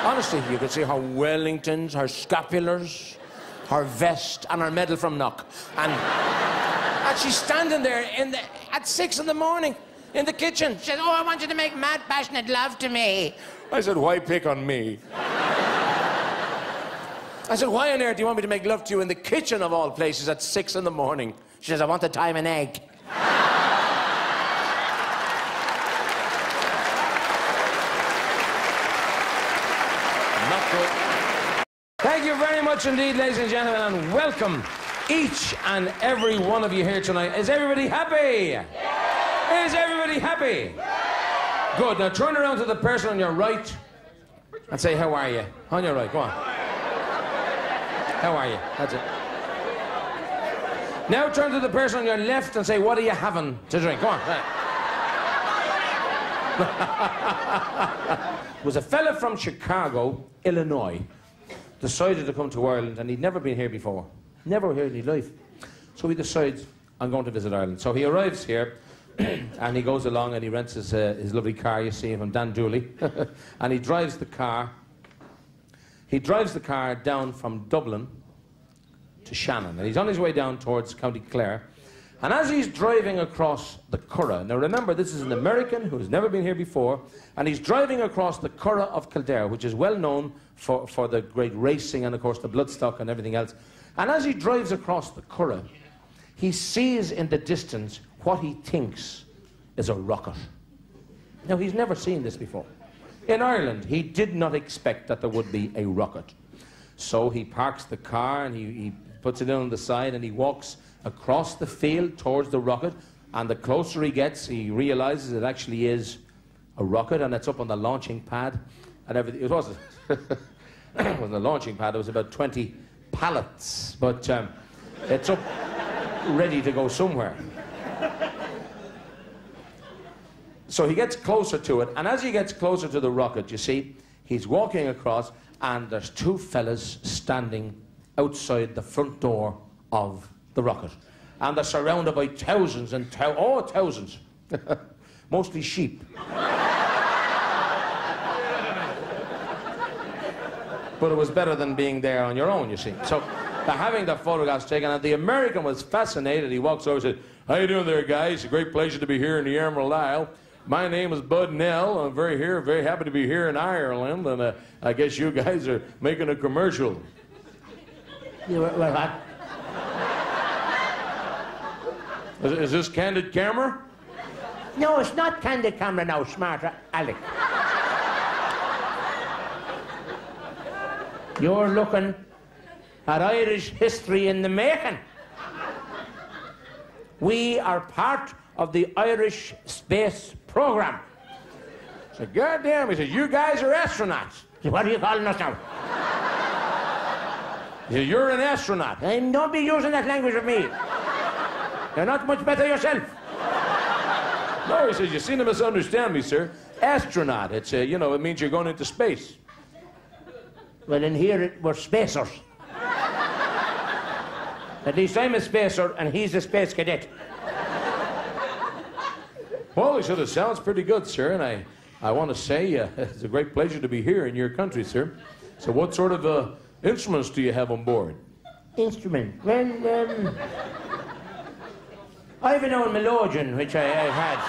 Honestly, you could see her Wellingtons, her scapulars, her vest, and her medal from Knock. And she's standing there at 6 in the morning in the kitchen. She said, oh, I want you to make mad, passionate love to me. I said, why pick on me? I said, why on earth do you want me to make love to you in the kitchen of all places at 6 in the morning? She says, I want to time an egg. Not good. Thank you very much indeed, ladies and gentlemen, and welcome each and every one of you here tonight. Is everybody happy? Yeah. Is everybody happy? Yeah. Good. Now turn around to the person on your right and say, how are you? On your right, go on. How are you? That's it. Now turn to the person on your left and say, what are you having to drink? Go on. Right. There was a fella from Chicago, Illinois, decided to come to Ireland, and he'd never been here before. Never here in his life. So he decides, I'm going to visit Ireland. So he arrives here, and he goes along and he rents his lovely car, you see, from Dan Dooley. And he drives the car. He drives the car down from Dublin to Shannon. And he's on his way down towards County Clare. And as he's driving across the Curragh, now remember, this is an American who's never been here before, and he's driving across the Curragh of Kildare, which is well known for the great racing and, of course, the bloodstock and everything else. And as he drives across the Curragh, he sees in the distance what he thinks is a rocket. Now, he's never seen this before. In Ireland, he did not expect that there would be a rocket. So he parks the car and he puts it in on the side and he walks across the field towards the rocket, and the closer he gets, he realizes it actually is a rocket, and it's up on the launching pad and everything. It wasn't, it wasn't a launching pad, it was about 20 pallets, but it's up ready to go somewhere. So he gets closer to it, and as he gets closer to the rocket, you see, he's walking across, and there's two fellas standing outside the front door of the rocket. And they're surrounded by thousands and thousands. Mostly sheep. But it was better than being there on your own, you see. So they're having their photographs taken, and the American was fascinated. He walks over and said, how you doing there, guys? It's a great pleasure to be here in the Emerald Isle. My name is Bud Nell. I'm very happy to be here in Ireland, and I guess you guys are making a commercial. What? Is this candid camera? No, it's not candid camera now, smarter Alec. You're looking at Irish history in the making. We are part of the Irish space program. I said, goddamn, he said, you guys are astronauts. So what are you calling us now? He said, you're an astronaut. Don't be using that language with me. You're not much better yourself. No, he says, you seem to misunderstand me, sir. Astronaut, it's, you know, it means you're going into space. Well, in here, we're spacers. At least I'm a spacer, and he's a space cadet. Well, he said, it sounds pretty good, sir, and I want to say it's a great pleasure to be here in your country, sir. So what sort of instruments do you have on board? Instrument? Well, I have an old melodeon, which I've had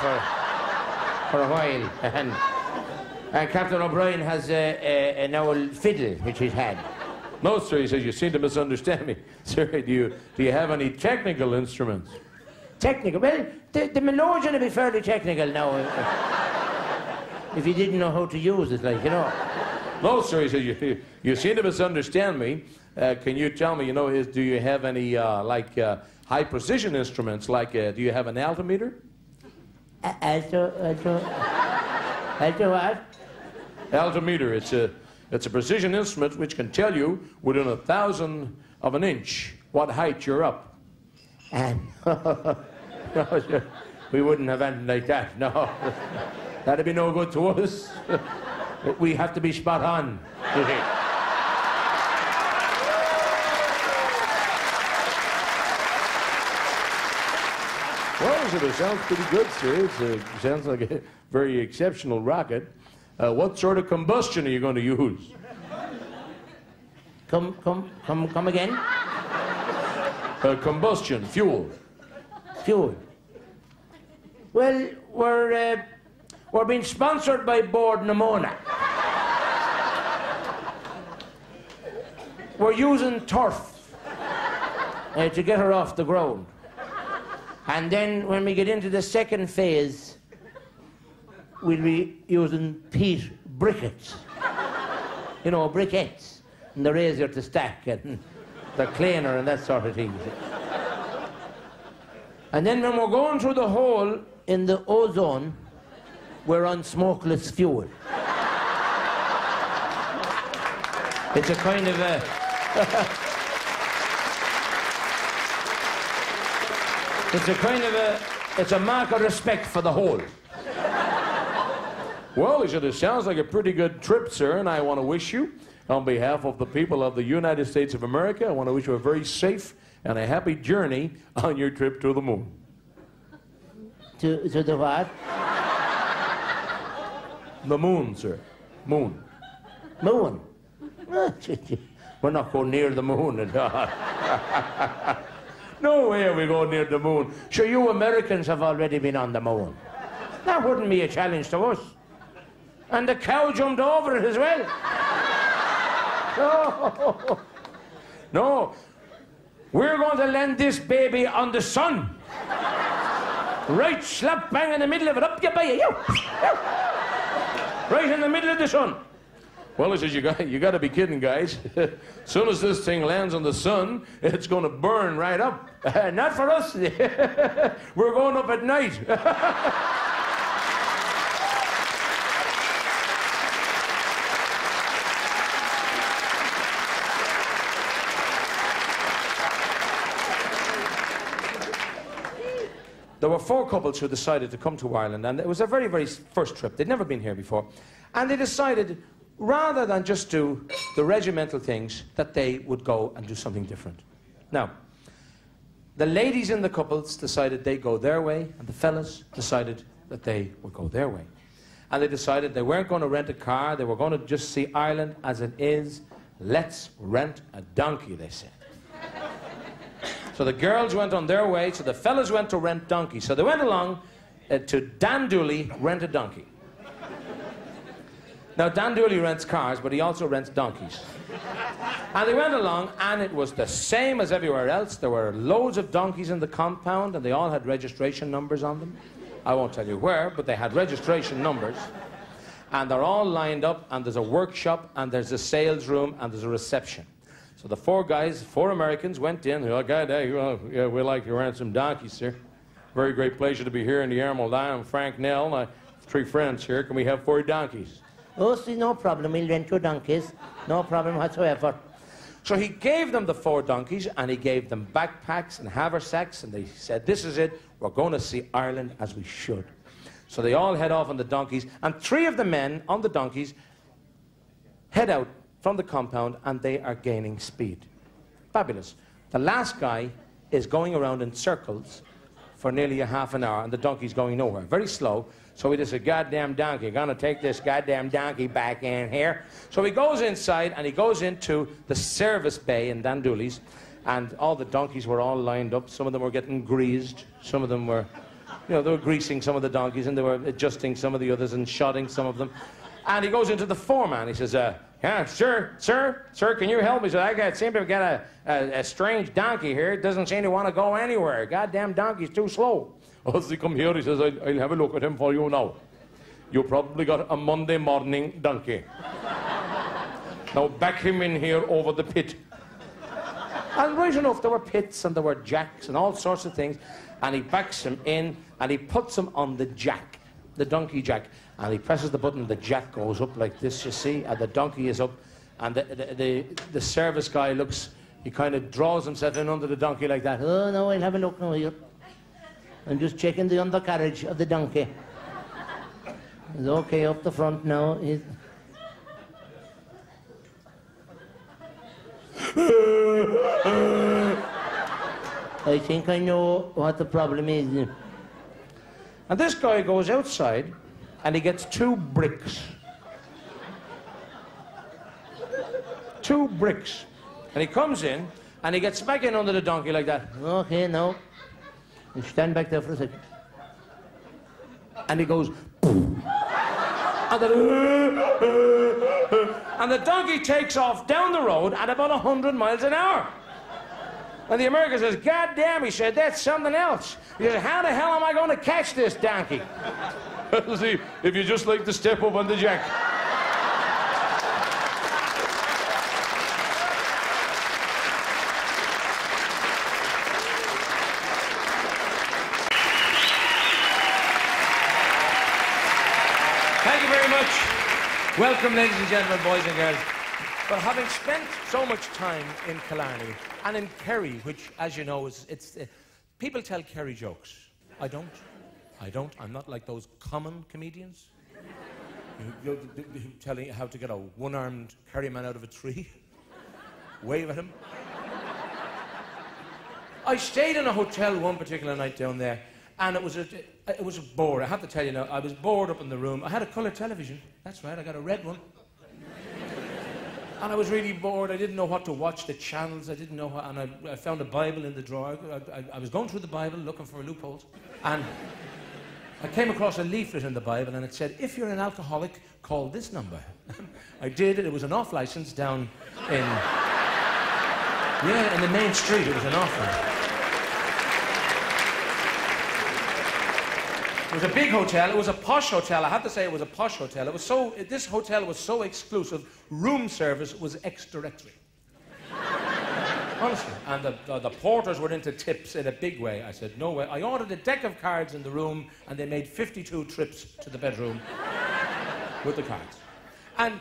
for a while, and Captain O'Brien has an old fiddle, which he's had. No, sir, he says, you seem to misunderstand me. Sir, do you have any technical instruments? Technical? Well, the melodeon will be fairly technical now. If you didn't know how to use it, like, you know. No, sir, he says, you seem to misunderstand me. Can you tell me, you know, do you have any, high precision instruments? Like, do you have an altimeter? Alto what? Altimeter, it's a precision instrument which can tell you within 1,000th of an inch what height you're up. No, sir, we wouldn't have anything like that, no. That'd be no good to us. We have to be spot on. Well, it sounds pretty good, sir. It sounds like a very exceptional rocket. What sort of combustion are you going to use? Come again? Combustion, fuel. Fuel. Well, we're being sponsored by Board Nimona. We're using turf to get her off the ground. And then when we get into the second phase, we'll be using peat briquettes. You know, briquettes. And they're easier to stack and they're cleaner and that sort of thing. And then when we're going through the hole in the ozone, we're on smokeless fuel. It's a kind of a... It's a mark of respect for the hole. Well, it sounds like a pretty good trip, sir, and I want to wish you, on behalf of the people of the United States of America, I want to wish you a very safe and a happy journey on your trip to the moon. To the what? The moon, sir. Moon. Moon? We're not going near the moon at all. No way are we going near the moon. Sure, you Americans have already been on the moon. That wouldn't be a challenge to us. And the cow jumped over it as well. No. No. We're going to land this baby on the sun. Right slap bang in the middle of it. Up you by you. Right in the middle of the sun. Well, he says, you got to be kidding, guys. As soon as this thing lands on the sun, it's going to burn right up. Not for us. We're going up at night. There were 4 couples who decided to come to Ireland, and it was their very, very first trip. They'd never been here before. And they decided, rather than just do the regimental things, that they would go and do something different. Now, the ladies in the couples decided they'd go their way, and the fellas decided that they would go their way. And they decided they weren't going to rent a car, they were going to just see Ireland as it is. Let's rent a donkey, they said. So the girls went on their way, so the fellas went to rent donkeys. So they went along to Dan Dooley, rent a donkey. Now, Dan Dooley rents cars, but he also rents donkeys. And they went along, and it was the same as everywhere else. There were loads of donkeys in the compound, and they all had registration numbers on them. I won't tell you where, but they had registration numbers. And they're all lined up, and there's a workshop, and there's a sales room, and there's a reception. So the 4 guys, 4 Americans, went in. They're like, yeah, we like to rent some donkeys, sir. Very great pleasure to be here in the Emerald Isle. I'm Frank Nell, and I have 3 friends here. Can we have 4 donkeys? Oh, see, no problem. We'll rent 2 donkeys. No problem whatsoever. So he gave them the 4 donkeys, and he gave them backpacks and haversacks, and they said, this is it. We're going to see Ireland as we should. So they all head off on the donkeys, and 3 of the men on the donkeys head out from the compound, and they are gaining speed. Fabulous. The last guy is going around in circles for nearly a half an hour, and the donkey's going nowhere. Very slow. So he does a goddamn donkey. Gonna take this goddamn donkey back in here. So he goes inside, and he goes into the service bay in Dan Dooley's, and all the donkeys were all lined up. Some of them were getting greased. Some of them were, they were greasing some of the donkeys, and they were adjusting some of the others and shotting some of them. And he goes into the foreman. He says, yeah, sir, can you help me? He says, I seem to get a strange donkey here. It doesn't seem to want to go anywhere. Goddamn donkey's too slow. Oh, he come here. He says, I'll have a look at him for you now. You probably got a Monday morning donkey. Now back him in here over the pit. And right enough, there were pits and there were jacks and all sorts of things. And he backs him in and he puts him on the jack, the donkey jack. And he presses the button, the jack goes up like this, you see, and the donkey is up. And the service guy looks, he kind of draws himself in under the donkey like that. Oh, no, I'll have a look now here. I'm just checking the undercarriage of the donkey. It's okay up the front now. I think I know what the problem is. And this guy goes outside and he gets 2 bricks. 2 bricks. And he comes in and he gets back in under the donkey like that. Okay, now. You stand back there for a second. And he goes, boom. And the donkey takes off down the road at about 100 miles an hour. And the American says, God damn, he said, that's something else. He said, how the hell am I going to catch this donkey? See, if you just like to step up on the jack. Thank you very much. Welcome, ladies and gentlemen, boys and girls. But having spent so much time in Killarney and in Kerry, which, as you know, people tell Kerry jokes. I don't. I'm not like those common comedians who telling you how to get a one-armed Kerry man out of a tree. Wave at him. I stayed in a hotel one particular night down there, and it was a bore. I have to tell you now, I was bored up in the room. I had a colour television. That's right, I got a red one. And I was really bored. I didn't know what to watch, the channels. I didn't know what, and I found a Bible in the drawer. I was going through the Bible looking for loopholes. And I came across a leaflet in the Bible, and it said, if you're an alcoholic, call this number. I did. It was an off license down in the main street. It was an off license. It was a big hotel. It was a posh hotel. I have to say it was a posh hotel. This hotel was so exclusive, room service was ex-directory. Honestly. And the porters were into tips in a big way. I said, no way. I ordered a deck of cards in the room, and they made 52 trips to the bedroom with the cards. And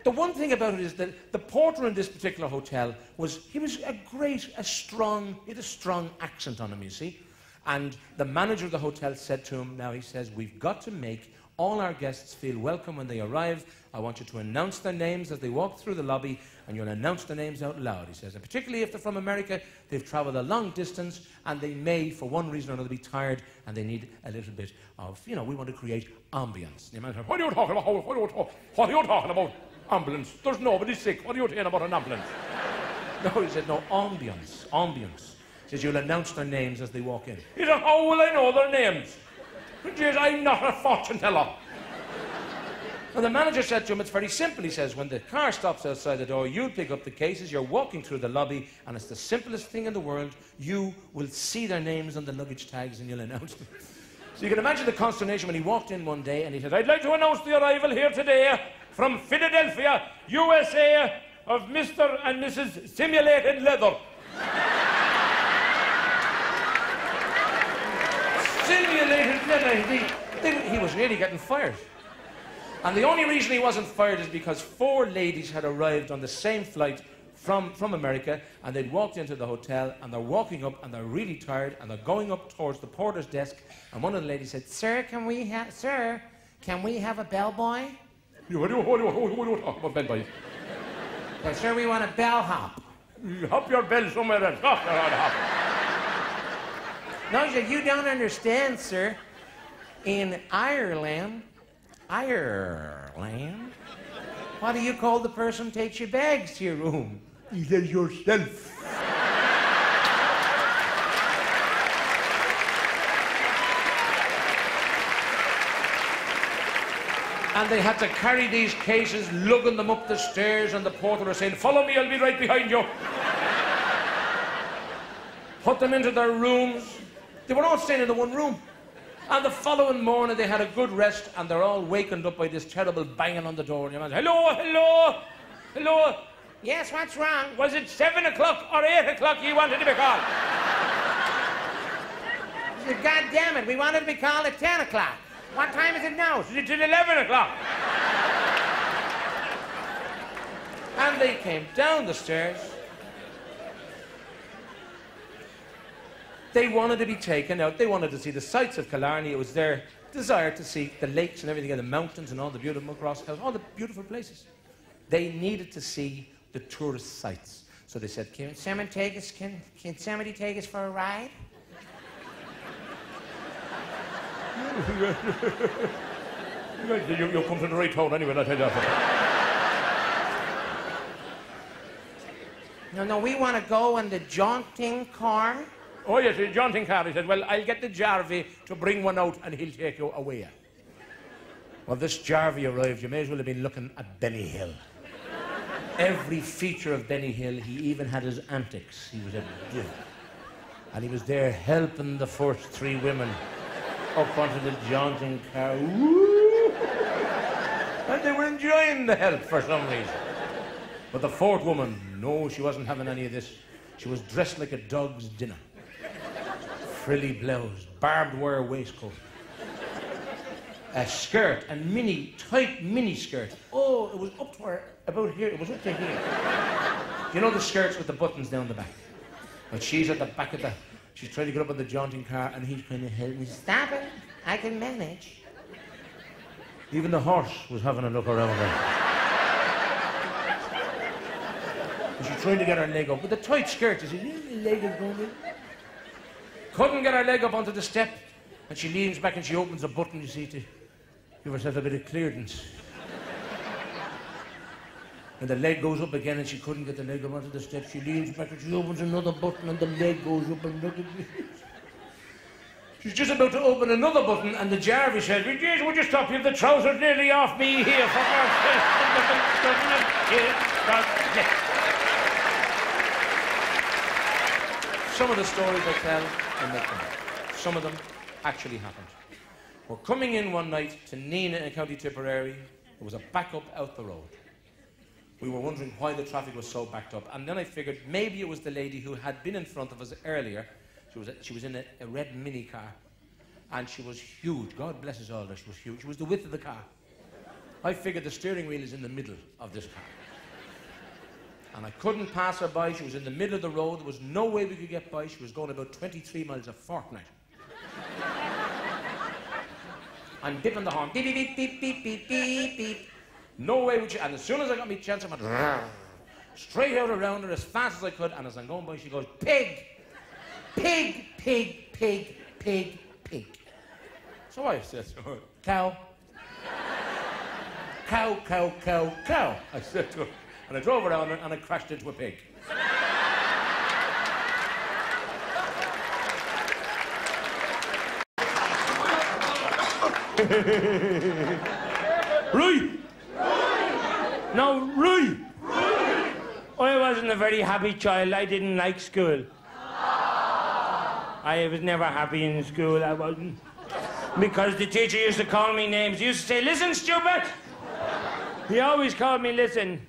the one thing about it is that the porter in this particular hotel he had a strong accent on him, you see. And the manager of the hotel said to him, now he says, we've got to make all our guests feel welcome when they arrive. I want you to announce their names as they walk through the lobby, and you'll announce their names out loud, he says. And particularly if they're from America, they've traveled a long distance, and they may, for one reason or another, be tired, and they need a little bit of, we want to create ambience. The man said, what are you talking about? What are you talking about? Ambulance. There's nobody sick. What are you talking about an ambulance? No, he said, no, ambience. Ambience. He says, you'll announce their names as they walk in. He said, how will I know their names? Jeez, I'm not a fortune teller. And the manager said to him, it's very simple. He says, when the car stops outside the door, you'll pick up the cases, you're walking through the lobby, and it's the simplest thing in the world. You will see their names on the luggage tags, and you'll announce them. So you can imagine the consternation when he walked in one day, and he said, I'd like to announce the arrival here today from Philadelphia, USA, of Mr. and Mrs. Simulated Leather. Simulated leather. He was really getting fired. And the only reason he wasn't fired is because 4 ladies had arrived on the same flight from America, and they'd walked into the hotel, and they're walking up, and they're really tired, and they're going up towards the porter's desk, and one of the ladies said, Sir, can we have a bellboy? What do you talk about bellboy? Sir, we want a bellhop. Hop your bell somewhere else. Hop. No, you don't understand, sir. In Ireland, what do you call the person who takes your bags to your room? He says yourself. And they had to carry these cases, lugging them up the stairs, and the porter was saying, "Follow me, I'll be right behind you." Put them into their rooms. They were all staying in the one room. And the following morning, they had a good rest, and they're all wakened up by this terrible banging on the door. And your man said, "Hello, hello, hello. Yes, what's wrong? Was it 7 o'clock or 8 o'clock you wanted to be called?" He said, "God damn it, we wanted to be called at 10 o'clock. What time is it now?" She said, "It's 11 o'clock. And they came down the stairs. They wanted to be taken out. They wanted to see the sights of Killarney. It was their desire to see the lakes and everything, and the mountains and all the beautiful cross hills, all the beautiful places. They needed to see the tourist sites. So they said, can somebody take us for a ride?" You'll come to the right town anyway, I'll tell you that. No, we want to go in the jaunting car. Oh, yes, the jaunting car. He said, "Well, I'll get the Jarvey to bring one out and he'll take you away." Well, this Jarvey arrived. You may as well have been looking at Benny Hill. Every feature of Benny Hill, he even had his antics. He was a div. And he was there helping the first 3 women up onto the jaunting car. Woo! And they were enjoying the help for some reason. But the 4th woman, no, she wasn't having any of this. She was dressed like a dog's dinner. Frilly blouse, barbed wire waistcoat, a skirt, and tight mini skirt. Oh, it was up to her, about here, it was up to here. You know the skirts with the buttons down the back? And she's at the back of she's trying to get up on the jaunting car, and he's kind of helping me. "Stop it, I can manage." Even the horse was having a look around her. And she's trying to get her leg up with the tight skirt. You see, the leg is going in. Couldn't get her leg up onto the step, and she leans back and she opens a button, you see, to give herself a bit of clearance. And the leg goes up again, and she couldn't get the leg up onto the step. She leans back and she opens another button, and the leg goes up and she's just about to open another button, and the Jarvey said, "Would you stop? You have the trousers nearly off me here, for Some of the stories I tell are not them. Some of them actually happened. We're coming in one night to Nina in County Tipperary. There was a backup out the road. We were wondering why the traffic was so backed up. And then I figured maybe it was the lady who had been in front of us earlier. She was in a red mini car. And she was huge. God bless us all, she was huge. She was the width of the car. I figured the steering wheel is in the middle of this car. And I couldn't pass her by. She was in the middle of the road. There was no way we could get by. She was going about 23 miles a fortnight. I'm dipping the horn. Beep, beep, beep, beep, beep, beep, beep. No way would she. And as soon as I got my chance, I went straight out around her as fast as I could. And as I'm going by, she goes, "Pig! Pig, pig, pig, pig, pig." So I said to her, "Cow. Cow, cow, cow, cow," I said to her. And I drove around her and I crashed into a pig. Right! Now, right! I wasn't a very happy child. I didn't like school. I was never happy in school, I wasn't. Because the teacher used to call me names. He used to say, "Listen, stupid!" He always called me listen.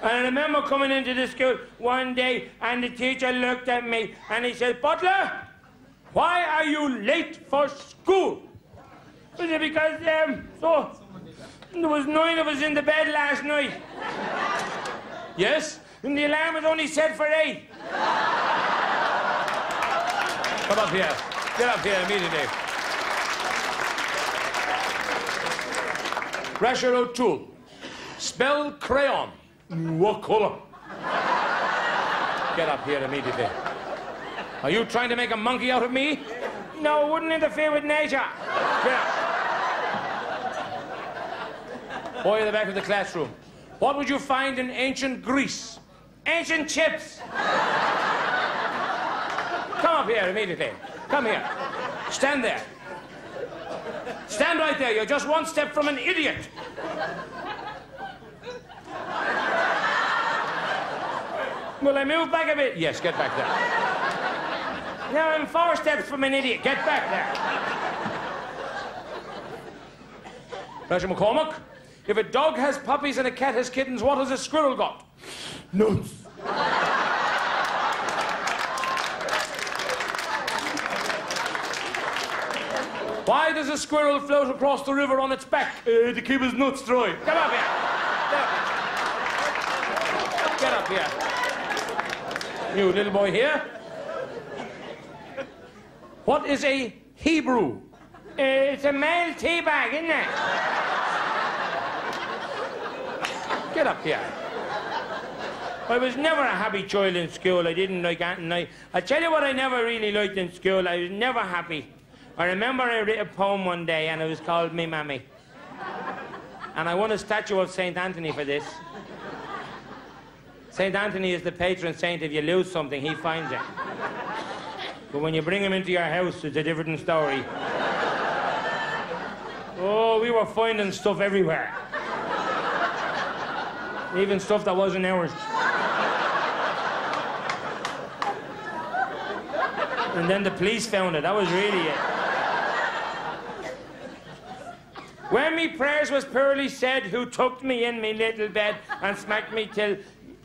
And I remember coming into the school one day, and the teacher looked at me, and he said, "Butler, why are you late for school?" I said, "Because, there was 9 of us in the bed last night." "Yes? And the alarm was only set for 8. Come up here. Get up here immediately. Rasher O'Toole. Spell crayon. What colour? Get up here immediately. Are you trying to make a monkey out of me? No, it wouldn't interfere with nature. Get up. Boy at the back of the classroom. What would you find in ancient Greece? Ancient chips. Come up here immediately. Come here. Stand there. Stand right there. You're just one step from an idiot. Will I move back a bit? Yes, get back there. Now I'm 4 steps from an idiot. Get back there. Roger McCormack, if a dog has puppies and a cat has kittens, what has a squirrel got? Nuts. Why does a squirrel float across the river on its back? To keep his nuts dry. Come up here. Get up here. You little boy here. What is a Hebrew? It's a male tea bag, isn't it? Get up here. I was never a happy child in school. I didn't like that. And I'll tell you what I never really liked in school. I was never happy. I remember I wrote a poem one day and it was called Me Mammy. And I won a statue of St. Anthony for this. St. Anthony is the patron saint. If you lose something, he finds it. But when you bring him into your house, it's a different story. Oh, we were finding stuff everywhere. Even stuff that wasn't ours. And then the police found it. That was really it. When me prayers was poorly said, who tucked me in me little bed and smacked me till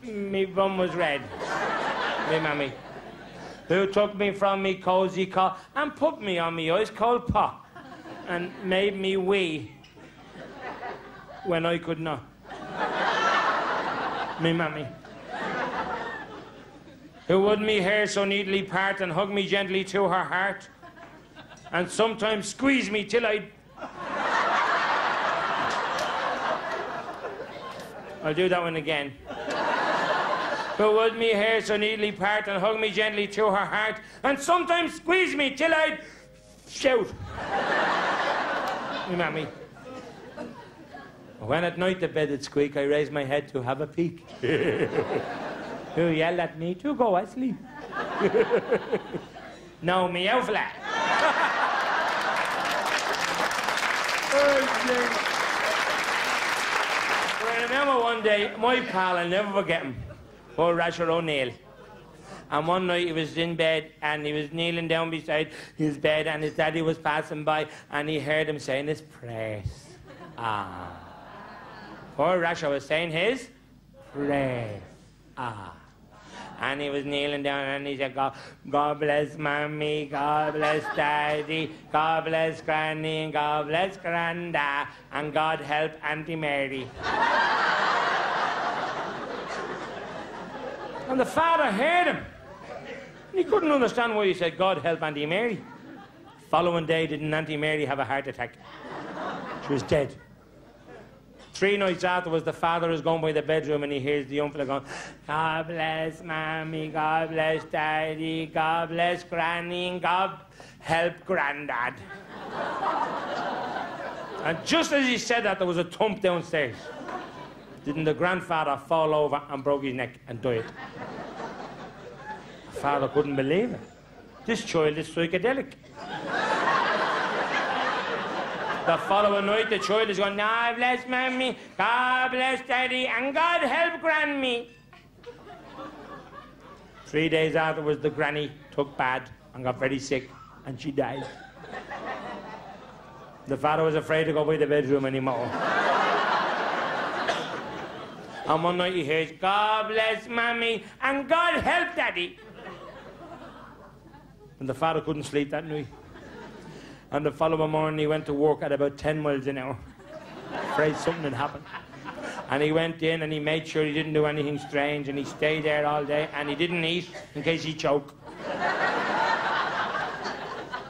me bum was red. Me mammy. Who took me from me cozy cot and put me on me ice cold pot and made me wee when I could not. Me mammy. Who would me hair so neatly part and hug me gently to her heart and sometimes squeeze me till I'd... I'll do that one again. Who would me hair so neatly part and hug me gently to her heart and sometimes squeeze me till I'd shout. Me mammy. When at night the bed would squeak, I raised my head to have a peek. Who yelled at me to go asleep. No, meow flat. I remember one day, my pal, I'll never forget him, poor Rasher O'Neill. And one night he was in bed and he was kneeling down beside his bed and his daddy was passing by and he heard him saying his prayers. Ah. Poor Rasher was saying his prayers. Ah. And he was kneeling down and he said, God bless Mommy, God bless Daddy, God bless Granny, and God bless Granda, and God help Auntie Mary. And the father heard him. He couldn't understand why he said, God help Auntie Mary. Following day, didn't Auntie Mary have a heart attack? She was dead. 3 nights afterwards, the father is going by the bedroom and he hears the young fella going, God bless Mommy, God bless Daddy, God bless Granny, and God help Grandad. And just as he said that, there was a thump downstairs. Didn't the grandfather fall over and broke his neck and died? The father couldn't believe it. This child is psychedelic. The following night, the child is going, God bless Mommy, God bless Daddy, and God help Granny. 3 days afterwards, the granny took bad and got very sick, and she died. The father was afraid to go by the bedroom anymore. And one night he hears, God bless Mommy, and God help Daddy. And the father couldn't sleep that night. And the following morning, he went to work at about 10 miles an hour. Afraid something had happened. And he went in and he made sure he didn't do anything strange and he stayed there all day and he didn't eat in case he choked.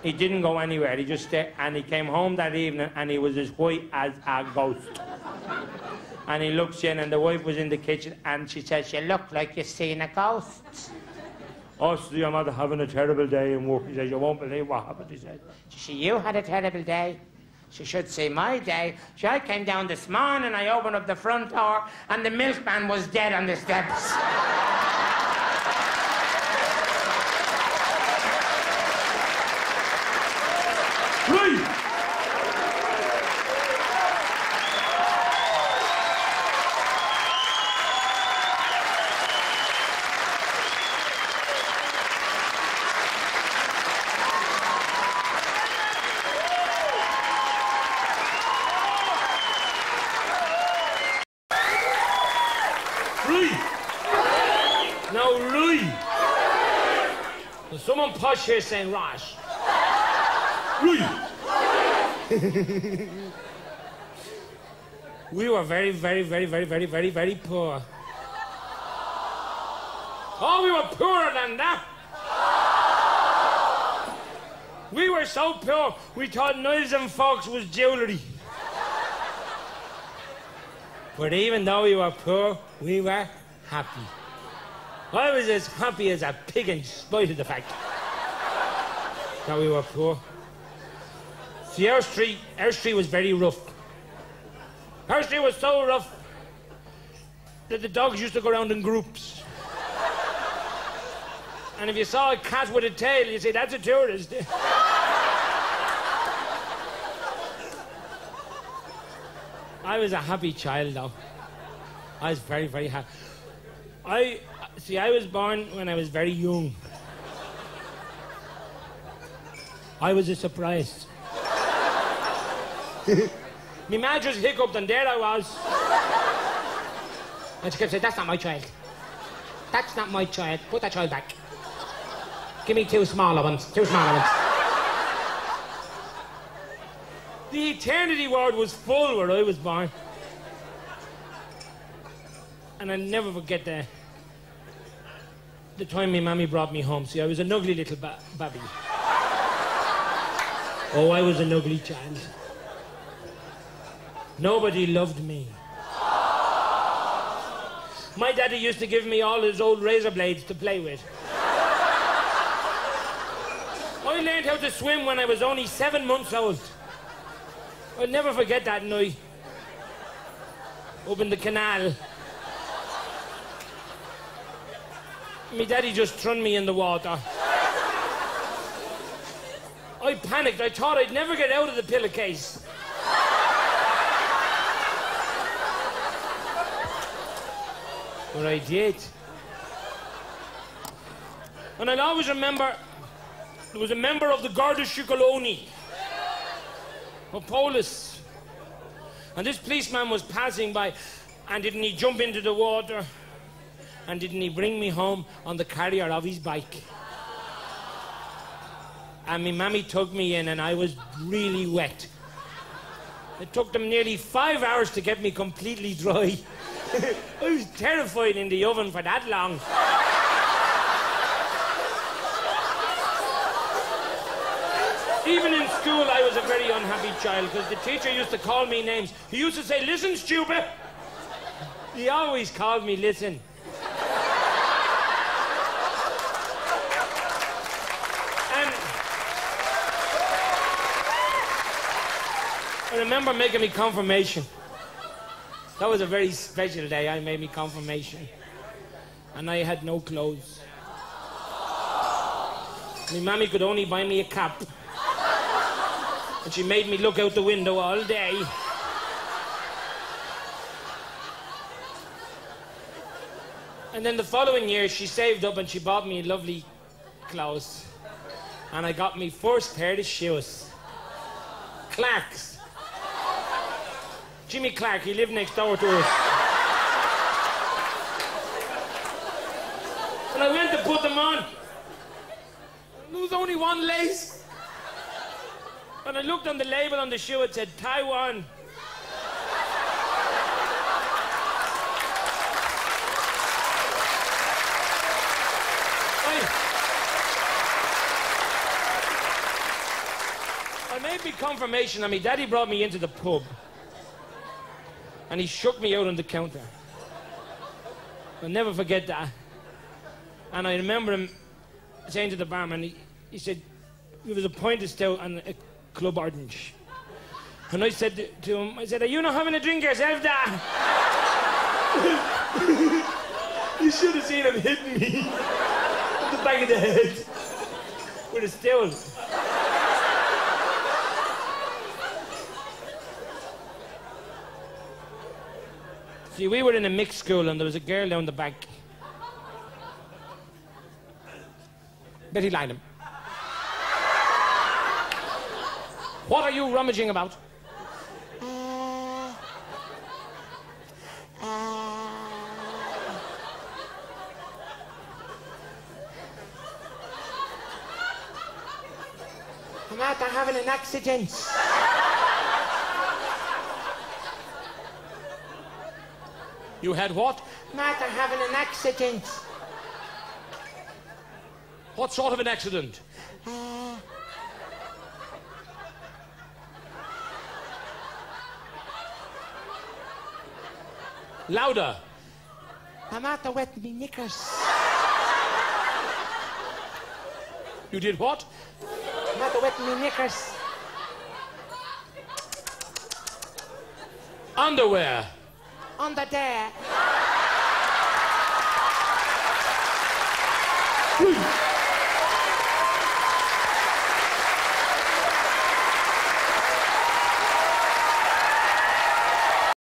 He didn't go anywhere. He just stayed. And he came home that evening and he was as white as a ghost. And he looks in and the wife was in the kitchen and she says, you look like you've seen a ghost. Oh, see, I'm not having a terrible day in work. He says, you won't believe what happened, he said. She said, you had a terrible day? She should see my day. She, I came down this morning, I opened up the front door, and the milkman was dead on the steps. Right! No, Rui. There's someone posh here saying Rosh. Rui. We were very, very, very, very, very, very, very poor. Oh, we were poorer than that. We were so poor, we thought knives and forks was jewellery. But even though we were poor, we were happy. I was as happy as a pig in spite of the fact that we were poor. See, our street was very rough. Our street was so rough that the dogs used to go around in groups. And if you saw a cat with a tail, you'd say, that's a tourist. I was a happy child, though. I was very, very happy. I was born when I was very young. I was a surprise. My ma just hiccuped and there I was. And she kept saying, that's not my child. That's not my child. Put that child back. Give me two smaller ones. Two smaller ones. The eternity ward was full where I was born. And I'll never forget the time my mammy brought me home. See, I was an ugly little babby. Oh, I was an ugly child. Nobody loved me. My daddy used to give me all his old razor blades to play with. I learned how to swim when I was only 7 months old. I'll never forget that night. Up in the canal. My daddy just threw me in the water. I panicked. I thought I'd never get out of the pillowcase. But I did. And I'll always remember there was a member of the Garda Síochána of Polis. And this policeman was passing by, and didn't he jump into the water? And didn't he bring me home on the carrier of his bike? And my mammy took me in and I was really wet. It took them nearly 5 hours to get me completely dry. I was terrified in the oven for that long. Even in school, I was a very unhappy child because the teacher used to call me names. He used to say, listen, stupid. He always called me listen. And I remember making me confirmation. That was a very special day. I made me confirmation. And I had no clothes. My mammy could only buy me a cap. And she made me look out the window all day. And then the following year, she saved up and she bought me lovely clothes. And I got me first pair of shoes. Clark's. Jimmy Clark, he lived next door to us. And I went to put them on. There was only one lace. And I looked on the label on the shoe, it said Taiwan. I made me confirmation, and my daddy brought me into the pub. And he shook me out on the counter. I'll never forget that. And I remember him saying to the barman, he said, there was a pint of stout and a Club Orange. And I said to him, I said, are you not having a drink yourself, Dad? You should have seen him hitting me in the back of the head with a stout. See, we were in a mixed school and there was a girl down the back. Betty Lynham. What are you rummaging about? I'm after having an accident. You had what? I'm after having an accident. What sort of an accident? Louder. I'm after wetting me knickers. You did what? I'm after wetting me knickers. Underwear. Under there.